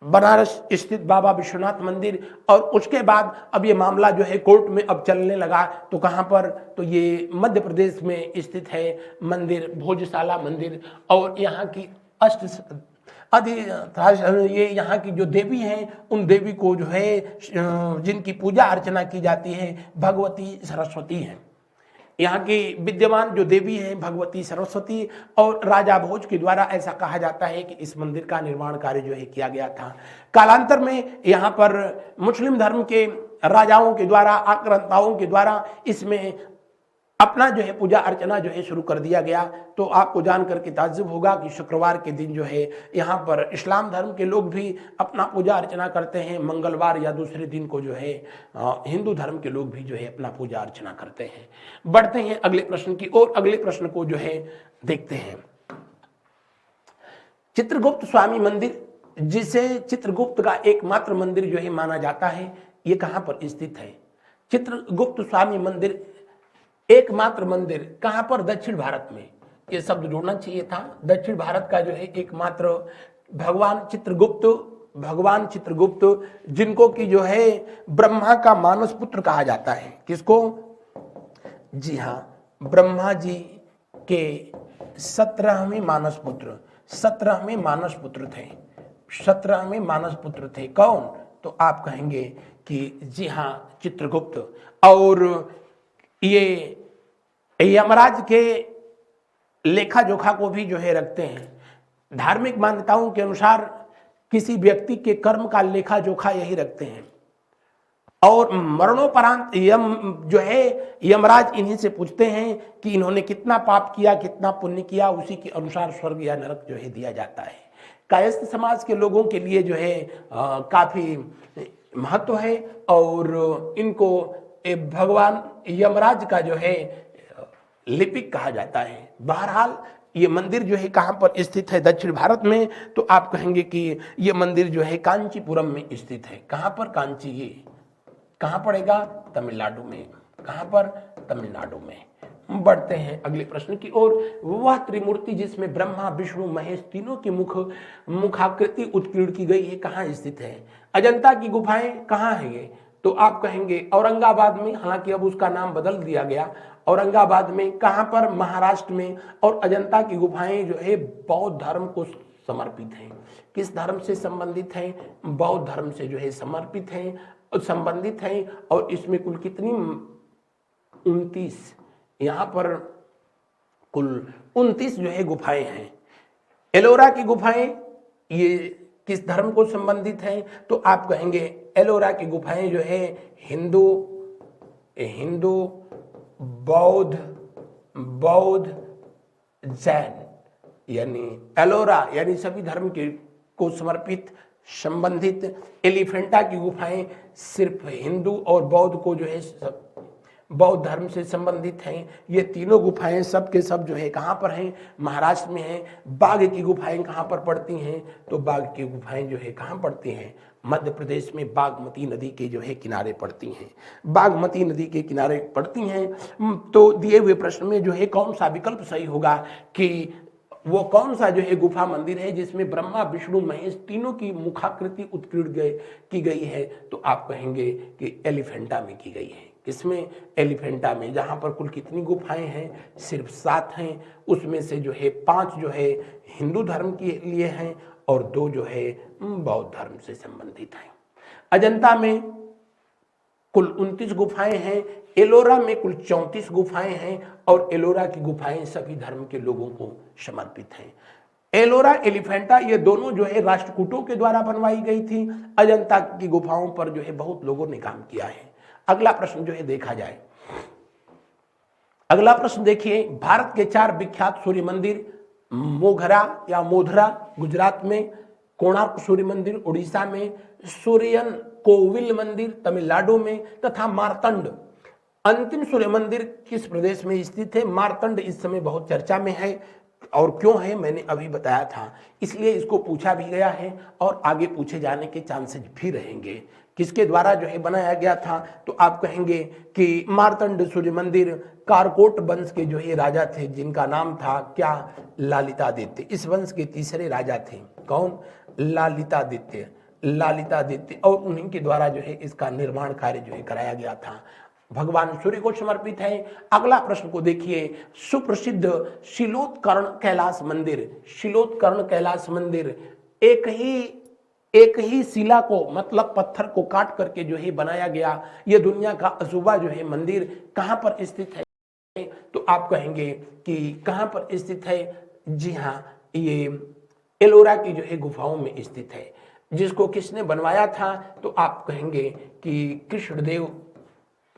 बनारस स्थित बाबा विश्वनाथ मंदिर और उसके बाद अब ये मामला जो है कोर्ट में अब चलने लगा। तो कहाँ पर? तो ये मध्य प्रदेश में स्थित है मंदिर, भोजशाला मंदिर। और यहाँ की ये यहाँ की जो देवी हैं उन देवी को जो है जिनकी पूजा अर्चना की जाती है भगवती सरस्वती हैं। यहाँ की विद्यमान जो देवी हैं भगवती सरस्वती। और राजा भोज के द्वारा ऐसा कहा जाता है कि इस मंदिर का निर्माण कार्य जो है किया गया था। कालांतर में यहाँ पर मुस्लिम धर्म के राजाओं के द्वारा, आक्रांताओं के द्वारा इसमें अपना जो है पूजा अर्चना जो है शुरू कर दिया गया। तो आपको जानकर के ताज्जुब होगा कि शुक्रवार के दिन जो है यहाँ पर इस्लाम धर्म के लोग भी अपना पूजा अर्चना करते हैं। मंगलवार या दूसरे दिन को जो है हिंदू धर्म के लोग भी जो है अपना पूजा अर्चना करते हैं। बढ़ते हैं अगले प्रश्न की ओर। अगले प्रश्न को जो है देखते हैं। चित्रगुप्त स्वामी मंदिर, जिसे चित्रगुप्त का एकमात्र मंदिर जो है माना जाता है, ये कहाँ पर स्थित है? चित्रगुप्त स्वामी मंदिर एकमात्र मंदिर कहां पर? दक्षिण भारत में। ये शब्द जोड़ना चाहिए था। दक्षिण भारत का जो है एकमात्र भगवान चित्रगुप्त जिनको कि जो है ब्रह्मा का मानस पुत्र कहा जाता है। किसको? जी हां, ब्रह्मा जी के 17वें मानस पुत्र, 17वें मानस पुत्र थे। 17वें मानस पुत्र थे। कौन? तो आप कहेंगे कि जी हां, चित्रगुप्त। और ये यमराज के लेखा जोखा को भी जो है रखते हैं। धार्मिक मान्यताओं के अनुसार किसी व्यक्ति के कर्म का लेखा जोखा यही रखते हैं। और मरणोपरांत जो है यमराज इन्हीं से पूछते हैं कि इन्होंने कितना पाप किया, कितना पुण्य किया, उसी के अनुसार स्वर्ग या नरक जो है दिया जाता है। कायस्थ समाज के लोगों के लिए जो है काफी महत्व है और इनको भगवान यमराज का जो है लिपिक कहा जाता है। बहरहाल ये मंदिर जो है कहां पर स्थित है? दक्षिण भारत में। तो आप कहेंगे कि ये मंदिर जो है कांचीपुरम में स्थित है। कहां पर? कांची। ये कहां पड़ेगा? तमिलनाडु में। कहां पर? तमिलनाडु में। बढ़ते हैं अगले प्रश्न की ओर। वह त्रिमूर्ति जिसमें ब्रह्मा विष्णु महेश तीनों की मुखाकृति उत्कीर्ण की गई है, कहां स्थित है? अजंता की गुफाएं कहां है? ये तो आप कहेंगे औरंगाबाद में, हालांकि अब उसका नाम बदल दिया गया। औरंगाबाद में कहां पर? महाराष्ट्र में। और अजंता की गुफाएं जो है बौद्ध धर्म को समर्पित हैं। किस धर्म से संबंधित हैं? बौद्ध धर्म से जो है समर्पित हैं और संबंधित हैं। और इसमें कुल कितनी? 29, यहां पर कुल 29 जो है गुफाएं हैं। एलोरा की गुफाएं ये किस धर्म को संबंधित हैं? तो आप कहेंगे एलोरा की गुफाएं जो है हिंदू बौद्ध जैन, यानी एलोरा यानी सभी धर्म के को समर्पित संबंधित। एलिफेंटा की गुफाएं सिर्फ हिंदू और बौद्ध को जो है बौद्ध धर्म से संबंधित हैं। ये तीनों गुफाएं सब के सब जो है कहां पर हैं? महाराष्ट्र में हैं। बाघ की गुफाएं कहां पर पड़ती हैं? तो बाघ की गुफाएं जो है कहां पड़ती हैं? मध्य प्रदेश में बागमती नदी के जो है किनारे पड़ती हैं। बागमती नदी के किनारे पड़ती हैं। तो दिए हुए प्रश्न में जो है कौन सा विकल्प सही होगा कि वो कौन सा जो है गुफा मंदिर है जिसमें ब्रह्मा विष्णु महेश तीनों की मुखाकृति उत्कीर्ण की गई है? तो आप कहेंगे कि एलिफेंटा में की गई है। किसमें? एलिफेंटा में, जहां पर कुल कितनी गुफाएं हैं? सिर्फ 7 हैं। उसमें से जो है 5 जो है हिंदू धर्म के लिए हैं और 2 जो है बौद्ध धर्म से संबंधित हैं। अजंता में कुल 29 गुफाएं हैं। एलोरा में कुल 34 गुफाएं हैं और एलोरा की गुफाएं सभी धर्म के लोगों को समर्पित हैं। एलोरा एलिफेंटा ये दोनों जो है राष्ट्रकूटों के द्वारा बनवाई गई थी। अजंता की गुफाओं पर जो है बहुत लोगों ने काम किया है। अगला प्रश्न जो है देखा जाए। अगला प्रश्न देखिए, भारत के 4 विख्यात सूर्य मंदिर मोघरा या मोधरा गुजरात में, कोणार्क सूर्य मंदिर उड़ीसा में, सूर्यन कोविल मंदिर तमिलनाडु में तथा मार्तंड अंतिम सूर्य मंदिर किस प्रदेश में स्थित है? मार्तंड इस समय बहुत चर्चा में है। और क्यों है मैंने अभी बताया था, इसलिए इसको पूछा भी गया है और आगे पूछे जाने के चांसेस भी रहेंगे। किसके द्वारा जो है बनाया गया था? तो आप कहेंगे कि मार्तंड सूर्य मंदिर कारकोट वंश के जो है राजा थे जिनका नाम था क्या? ललितादित्य। इस वंश के तीसरे राजा थे। कौन? ललितादित्य। और उन्हीं के द्वारा जो है इसका निर्माण कार्य जो है कराया गया था। भगवान सूर्य को समर्पित है। अगला प्रश्न को देखिए, सुप्रसिद्ध शिलोत्कर्ण कैलाश मंदिर। शिलोत्कर्ण कैलाश मंदिर एक ही शिला को मतलब पत्थर को काट करके जो है बनाया गया। यह दुनिया का अजूबा जो है मंदिर कहां पर स्थित है? तो आप कहेंगे कि कहां पर स्थित है? जी हां, ये एलोरा की जो है गुफाओं में स्थित है। जिसको किसने बनवाया था? तो आप कहेंगे कि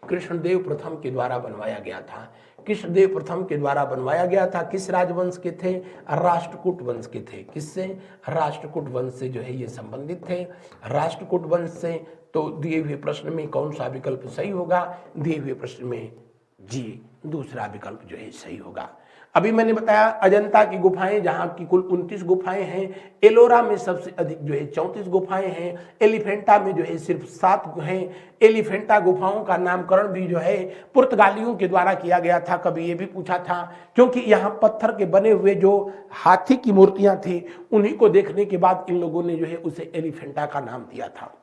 कृष्णदेव प्रथम के द्वारा बनवाया गया था। कृष्णदेव प्रथम के द्वारा बनवाया गया था। किस राजवंश के थे? राष्ट्रकूट वंश के थे। किससे? राष्ट्रकूट वंश से जो है ये संबंधित थे, राष्ट्रकूट वंश से। तो दिए हुए प्रश्न में कौन सा विकल्प सही होगा? दिए हुए प्रश्न में जी दूसरा विकल्प जो है सही होगा। अभी मैंने बताया अजंता की गुफाएं जहां की कुल 29 गुफाएं हैं। एलोरा में सबसे अधिक जो है 34 गुफाएं हैं। एलिफेंटा में जो है सिर्फ 7 हैं। एलिफेंटा गुफाओं का नामकरण भी जो है पुर्तगालियों के द्वारा किया गया था। कभी ये भी पूछा था, क्योंकि यहाँ पत्थर के बने हुए जो हाथी की मूर्तियां थी उन्हीं को देखने के बाद इन लोगों ने जो है उसे एलिफेंटा का नाम दिया था।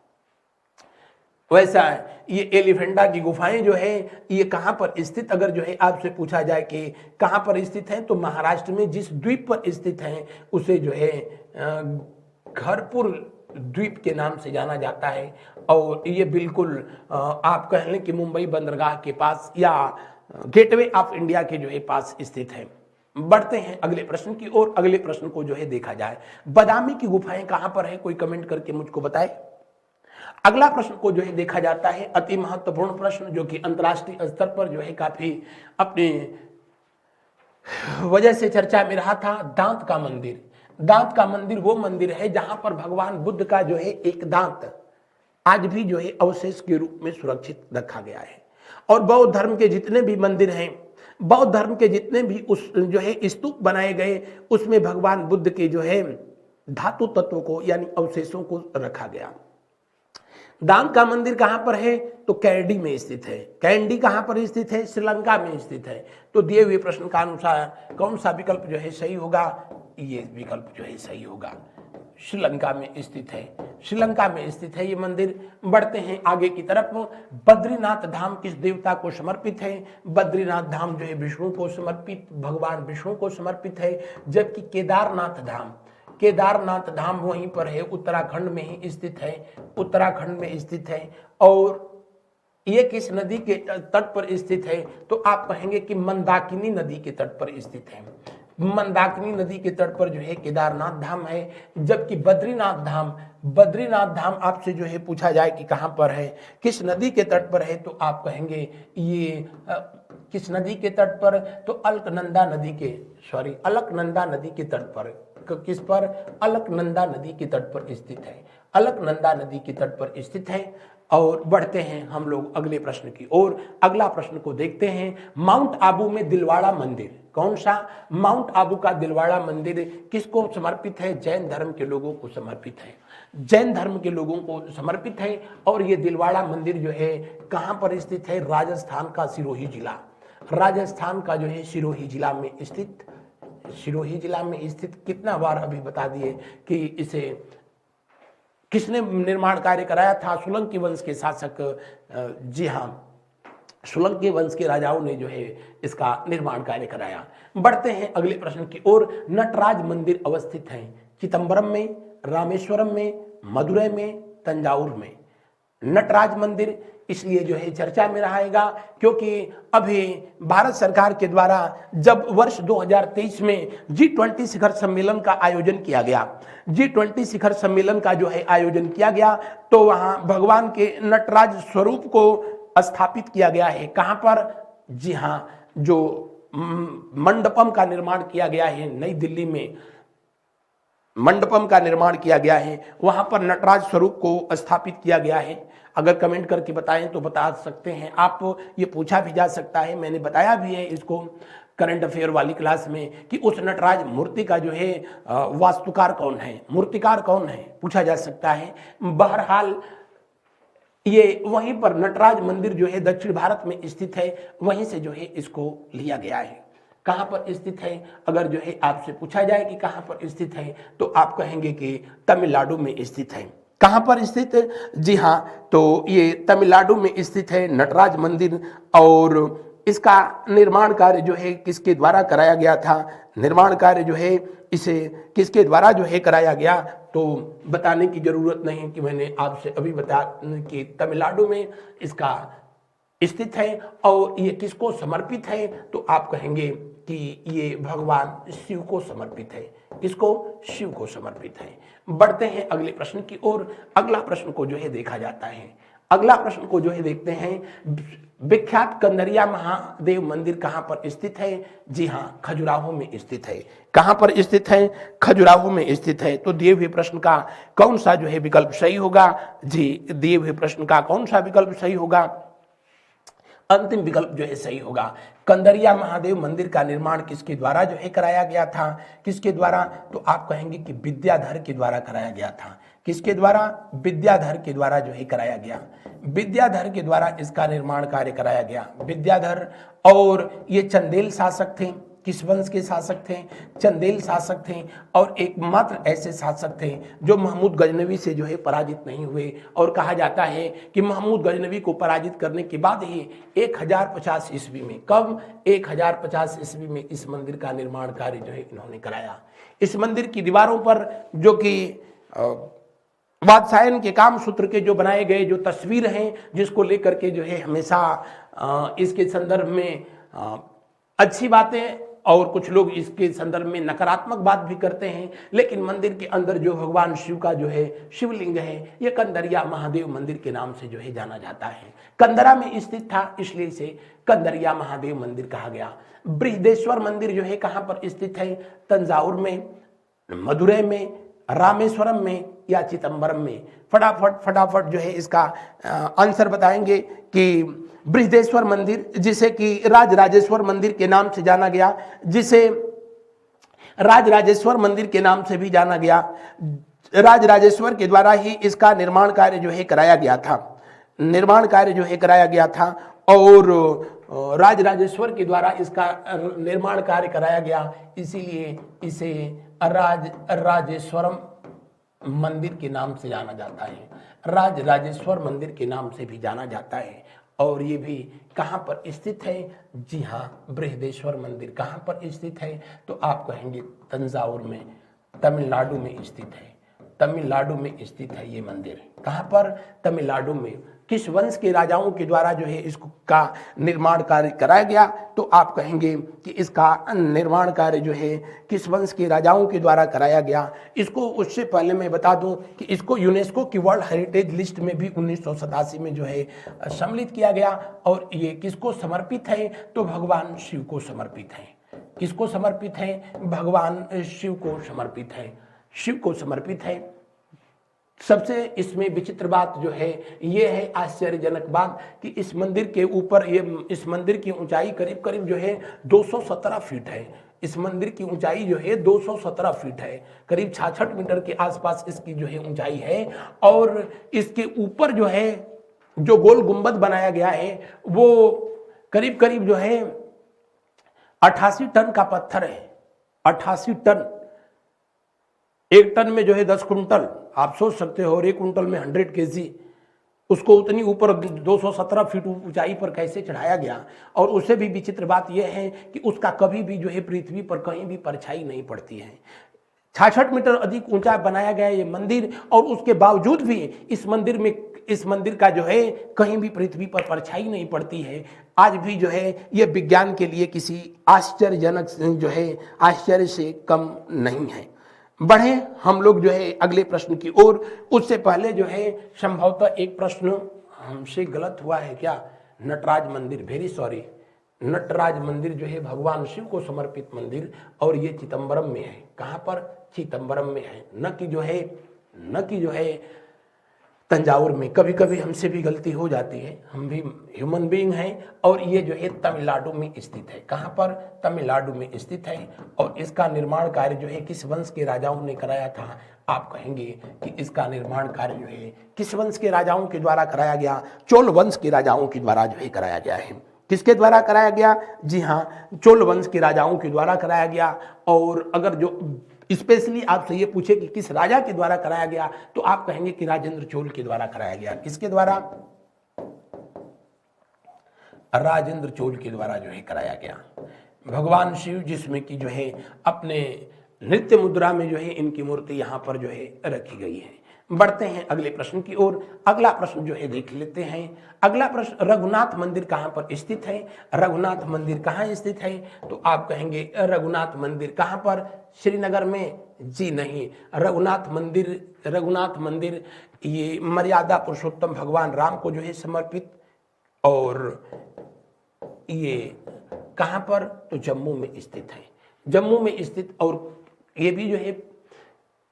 वैसा ये एलिफेंटा की गुफाएं जो है ये कहां पर स्थित, अगर जो है आपसे पूछा जाए कि कहां पर स्थित है, तो महाराष्ट्र में जिस द्वीप पर स्थित है उसे जो है घरपुर द्वीप के नाम से जाना जाता है। और ये बिल्कुल आप कह लें कि मुंबई बंदरगाह के पास या गेटवे ऑफ इंडिया के जो है पास स्थित है। बढ़ते हैं अगले प्रश्न की ओर। अगले प्रश्न को जो है देखा जाए, बादामी की गुफाएं कहां पर है? कोई कमेंट करके मुझको बताए। अगला प्रश्न को जो है देखा जाता है, अति महत्वपूर्ण प्रश्न जो कि अंतर्राष्ट्रीय स्तर पर जो है काफी अपने वजह से चर्चा में रहा था। दांत का मंदिर। दांत का मंदिर वो मंदिर है जहां पर भगवान बुद्ध का जो है एक दांत आज भी जो है अवशेष के रूप में सुरक्षित रखा गया है। और बौद्ध धर्म के जितने भी मंदिर हैं, बौद्ध धर्म के जितने भी उस जो है स्तूप बनाए गए उसमें भगवान बुद्ध के जो है धातु तत्व को यानी अवशेषों को रखा गया। दांत का मंदिर कहां पर है? तो कैंडी में स्थित है। कैंडी कहां पर स्थित है? श्रीलंका में स्थित है। तो दिए हुए प्रश्न का अनुसार कौन सा विकल्प जो है सही होगा? ये विकल्प जो है सही होगा। श्रीलंका में स्थित है। श्रीलंका में स्थित है ये मंदिर। बढ़ते हैं आगे की तरफ। बद्रीनाथ धाम किस देवता को समर्पित है? बद्रीनाथ धाम जो है विष्णु को समर्पित, भगवान विष्णु को समर्पित है। जबकि केदारनाथ धाम वहीं पर है, उत्तराखंड में ही स्थित है, उत्तराखंड में स्थित है। और ये किस नदी के तट पर स्थित है? तो आप कहेंगे कि मंदाकिनी नदी के तट पर स्थित है। मंदाकिनी नदी के तट पर जो है केदारनाथ धाम है। जबकि बद्रीनाथ धाम आपसे जो है पूछा जाए कि कहां पर है, किस नदी के तट पर है, तो आप कहेंगे ये किस नदी के तट पर? तो अलकनंदा नदी के तट पर। किस पर? अलकनंदा नदी के तट पर स्थित है। अलकनंदा नदी के तट पर स्थित है। और बढ़ते हैं हम लोग अगले प्रश्न की ओर। अगला प्रश्न को देखते हैं। माउंट आबू में दिलवाड़ा मंदिर कौन सा? माउंट आबू का दिलवाड़ा मंदिर किसको समर्पित है? जैन धर्म के लोगों को समर्पित है। जैन धर्म के लोगों को समर्पित है। और ये दिलवाड़ा मंदिर जो है कहां पर स्थित है? राजस्थान का सिरोही जिला, राजस्थान का जो है सिरोही जिला में स्थित, सिरोही जिला में स्थित। कितना बार अभी बता दिए कि इसे किसने निर्माण कार्य कराया था? सोलंकी वंश के शासक, जी हाँ, सोलंकी वंश के राजाओं ने जो है इसका निर्माण कार्य कराया। बढ़ते हैं अगले प्रश्न की ओर। नटराज मंदिर अवस्थित है चिदंबरम में, रामेश्वरम में, मदुरै में, तंजावुर में। नटराज मंदिर इसलिए जो है चर्चा में रहेगा क्योंकि अभी भारत सरकार के द्वारा जब वर्ष 2023 में G20 शिखर सम्मेलन का आयोजन किया गया, G20 शिखर सम्मेलन का जो है आयोजन किया गया, तो वहां भगवान के नटराज स्वरूप को स्थापित किया गया है। कहां पर? जी हां, जो मंडपम का निर्माण किया गया है नई दिल्ली में, मंडपम का निर्माण किया गया है, वहां पर नटराज स्वरूप को स्थापित किया गया है। अगर कमेंट करके बताएं तो बता सकते हैं आप, ये पूछा भी जा सकता है। मैंने बताया भी है इसको करंट अफेयर वाली क्लास में कि उस नटराज मूर्ति का जो है वास्तुकार कौन है, मूर्तिकार कौन है, पूछा जा सकता है। बहरहाल ये वहीं पर नटराज मंदिर जो है दक्षिण भारत में स्थित है, वहीं से जो है इसको लिया गया है। कहां पर स्थित है? अगर जो है आपसे पूछा जाए कि कहां पर स्थित है, तो आप कहेंगे कि तमिलनाडु में स्थित है। कहां पर स्थित है? जी हां, तो ये तमिलनाडु में स्थित है नटराज मंदिर। और इसका निर्माण कार्य जो है किसके द्वारा कराया गया था? निर्माण कार्य जो है इसे किसके द्वारा जो है कराया गया? तो बताने की जरूरत नहीं कि मैंने आपसे अभी बताया कि तमिलनाडु में इसका स्थित है। और ये किसको समर्पित है? तो आप कहेंगे कि ये भगवान शिव को समर्पित है। किसको? शिव को समर्पित है। बढ़ते हैं अगले प्रश्न की ओर। अगला प्रश्न को जो है देखा जाता है। अगला प्रश्न को जो है देखते हैं। विख्यात कंदरिया महादेव मंदिर कहां पर स्थित है? जी हां, खजुराहो में स्थित है। कहां पर स्थित है? खजुराहो में स्थित है। तो दिए हुए प्रश्न का कौन सा जो है विकल्प सही होगा? जी, दिए हुए प्रश्न का कौन सा विकल्प सही होगा? अंतिम विकल्प जो है सही होगा। कंदरिया महादेव मंदिर का निर्माण किसके द्वारा जो है कराया गया था? किसके द्वारा? तो आप कहेंगे कि विद्याधर के द्वारा कराया गया था। किसके द्वारा? विद्याधर के द्वारा जो है कराया गया। विद्याधर के द्वारा इसका निर्माण कार्य कराया गया। विद्याधर, और ये चंदेल शासक थे। किस वंश के शासक थे? चंदेल शासक थे। और एकमात्र ऐसे शासक थे जो महमूद गजनवी से जो है पराजित नहीं हुए। और कहा जाता है कि महमूद गजनवी को पराजित करने के बाद ही 1050 ईस्वी में, कब? 1050 ईस्वी में इस मंदिर का निर्माण कार्य जो है इन्होंने कराया। इस मंदिर की दीवारों पर जो कि वात्स्यायन के काम सूत्र के जो बनाए गए जो तस्वीर हैं, जिसको लेकर के जो है हमेशा इसके संदर्भ में अच्छी बातें और कुछ लोग इसके संदर्भ में नकारात्मक बात भी करते हैं, लेकिन मंदिर के अंदर जो भगवान शिव का जो है शिवलिंग है, ये कंदरिया महादेव मंदिर के नाम से जो है जाना जाता है। कंदरा में स्थित था, इसलिए इसे कंदरिया महादेव मंदिर कहा गया। बृहदेश्वर मंदिर जो है कहां पर स्थित है? तंजावुर में, मदुरै में, रामेश्वरम में या चिदंबरम में? फटाफट जो है इसका आंसर बताएंगे कि बृहदेश्वर मंदिर, जिसे कि राजराजेश्वर मंदिर के नाम से जाना गया, जिसे राजराजेश्वर मंदिर के नाम से भी जाना गया। राजराजेश्वर के द्वारा ही इसका निर्माण कार्य जो है कराया गया था। निर्माण कार्य जो है कराया गया था और राजराजेश्वर के द्वारा इसका निर्माण कार्य कराया गया, इसीलिए इसे राजेश्वरम मंदिर के नाम से जाना जाता है, राज राजेश्वर मंदिर के नाम से भी जाना जाता है। और ये भी कहाँ पर स्थित है? जी हाँ, बृहदेश्वर मंदिर कहाँ पर स्थित है? तो आप कहेंगे तंजावुर में, तमिलनाडु में स्थित है। तमिलनाडु में स्थित है ये मंदिर। कहाँ पर? तमिलनाडु में। किस वंश के राजाओं के द्वारा जो है इसको का निर्माण कार्य कराया गया? तो आप कहेंगे कि इसका निर्माण कार्य जो है किस वंश के राजाओं के द्वारा कराया गया। इसको उससे पहले मैं बता दूं कि इसको यूनेस्को की वर्ल्ड हेरिटेज लिस्ट में भी 1987 में जो है सम्मिलित किया गया। और ये किसको समर्पित है? तो भगवान शिव को समर्पित है। किसको समर्पित है? भगवान शिव को समर्पित है। शिव को समर्पित है। सबसे इसमें विचित्र बात जो है ये है, आश्चर्यजनक बात, कि इस मंदिर के ऊपर इस मंदिर की ऊंचाई करीब करीब जो है 217 फीट है। इस मंदिर की ऊंचाई जो है 217 फीट है, करीब 66 मीटर के आसपास इसकी जो है ऊंचाई है। और इसके ऊपर जो है जो गोल गुंबद बनाया गया है वो करीब करीब जो है 88 टन का पत्थर है। 88 टन। एक टन में जो है 10 कुंटल, आप सोच सकते हो, और एक कुंटल में 100 केजी, उसको उतनी ऊपर 217 फीट ऊंचाई पर कैसे चढ़ाया गया। और उससे भी विचित्र बात यह है कि उसका कभी भी जो है पृथ्वी पर कहीं भी परछाई नहीं पड़ती है। 66 मीटर अधिक ऊंचा बनाया गया ये मंदिर, और उसके बावजूद भी इस मंदिर का जो है कहीं भी पृथ्वी पर परछाई नहीं पड़ती है। आज भी जो है ये विज्ञान के लिए किसी आश्चर्यजनक जो है आश्चर्य से कम नहीं है। बढ़े हम लोग जो है अगले प्रश्न की ओर। उससे पहले जो है संभवतः एक प्रश्न हमसे गलत हुआ है क्या? नटराज मंदिर, वेरी सॉरी, नटराज मंदिर जो है भगवान शिव को समर्पित मंदिर, और ये चिदंबरम में है। कहाँ पर? चिदंबरम में है, न कि जो है तंजावुर में। कभी कभी हमसे भी गलती हो जाती है, हम भी ह्यूमन बीइंग हैं। और ये जो है तमिलनाडु में स्थित है। कहाँ पर? तमिलनाडु में स्थित है। और इसका निर्माण कार्य जो है किस वंश के राजाओं ने कराया था? आप कहेंगे कि इसका निर्माण कार्य जो है किस वंश के राजाओं के द्वारा कराया गया? चोल वंश के राजाओं के द्वारा जो है कराया गया है। किसके द्वारा कराया गया? जी हाँ, चोल वंश के राजाओं के द्वारा कराया गया। और अगर जो स्पेशली आपसे ये पूछे कि किस राजा के द्वारा कराया गया, तो आप कहेंगे कि राजेंद्र चोल के द्वारा कराया गया। किसके द्वारा? राजेंद्र चोल के द्वारा जो है कराया गया। भगवान शिव जिसमें कि जो है अपने नृत्य मुद्रा में जो है इनकी मूर्ति यहाँ पर जो है रखी गई है। बढ़ते हैं अगले प्रश्न की ओर। अगला प्रश्न जो है देख लेते हैं। अगला प्रश्न, रघुनाथ मंदिर कहाँ पर स्थित है? रघुनाथ मंदिर कहाँ स्थित है? तो आप कहेंगे रघुनाथ मंदिर कहाँ पर? श्रीनगर में? जी नहीं, रघुनाथ मंदिर ये मर्यादा पुरुषोत्तम भगवान राम को जो है समर्पित। और ये कहाँ पर? तो जम्मू में स्थित है। जम्मू में स्थित। और ये भी जो है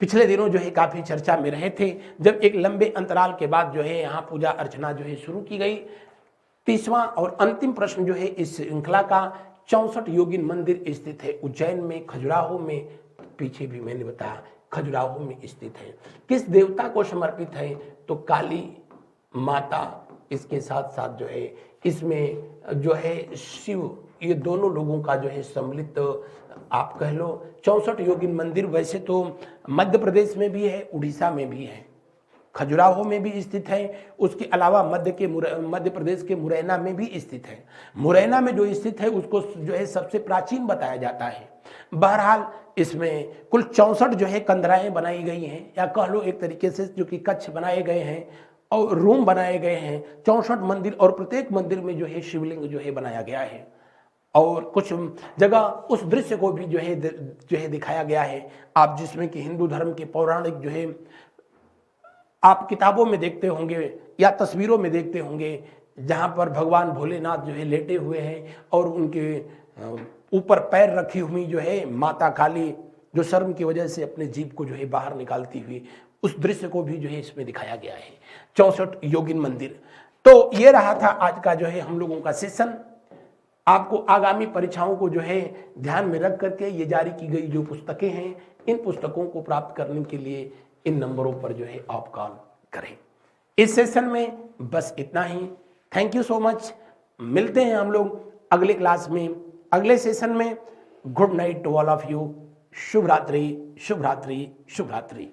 पिछले दिनों जो है काफी चर्चा में रहे थे, जब एक लंबे अंतराल के बाद जो है यहाँ पूजा अर्चना जो है शुरू की गई। तीसवां और अंतिम प्रश्न जो है इस श्रृंखला का, 64 योगिन मंदिर स्थित है उज्जैन में, खजुराहो में। पीछे भी मैंने बताया खजुराहो में स्थित है। किस देवता को समर्पित है? तो काली माता। इसके साथ साथ जो है इसमें जो है शिव, ये दोनों लोगों का जो है सम्मिलित आप कह लो 64 योगिन मंदिर। वैसे तो मध्य प्रदेश में भी है, उड़ीसा में भी है, खजुराहो में भी स्थित है। उसके अलावा मध्य प्रदेश के मुरैना में भी स्थित है। मुरैना में जो स्थित है उसको जो है सबसे प्राचीन बताया जाता है। बहरहाल इसमें कुल 64 जो है कंदराएं बनाई गई हैं, या कह लो एक तरीके से जो कि कक्ष बनाए गए हैं और रूम बनाए गए हैं। 64 मंदिर, और प्रत्येक मंदिर में जो है शिवलिंग जो है बनाया गया है। और कुछ जगह उस दृश्य को भी जो है दिखाया गया है। आप जिसमें कि हिंदू धर्म के पौराणिक जो है आप किताबों में देखते होंगे या तस्वीरों में देखते होंगे, जहाँ पर भगवान भोलेनाथ जो है लेटे हुए हैं और उनके ऊपर पैर रखी हुई जो है माता काली, जो शर्म की वजह से अपने जीभ को जो है बाहर निकालती हुई, उस दृश्य को भी जो है इसमें दिखाया गया है। 64 योगिन मंदिर। तो ये रहा था आज का जो है हम लोगों का सेशन। आपको आगामी परीक्षाओं को जो है ध्यान में रख करके ये जारी की गई जो पुस्तकें हैं, इन पुस्तकों को प्राप्त करने के लिए इन नंबरों पर जो है आप कॉल करें। इस सेशन में बस इतना ही। Thank you so much. मिलते हैं हम लोग अगले क्लास में, अगले सेशन में। Good night to all of you. शुभ रात्रि, शुभ रात्रि, शुभ रात्रि।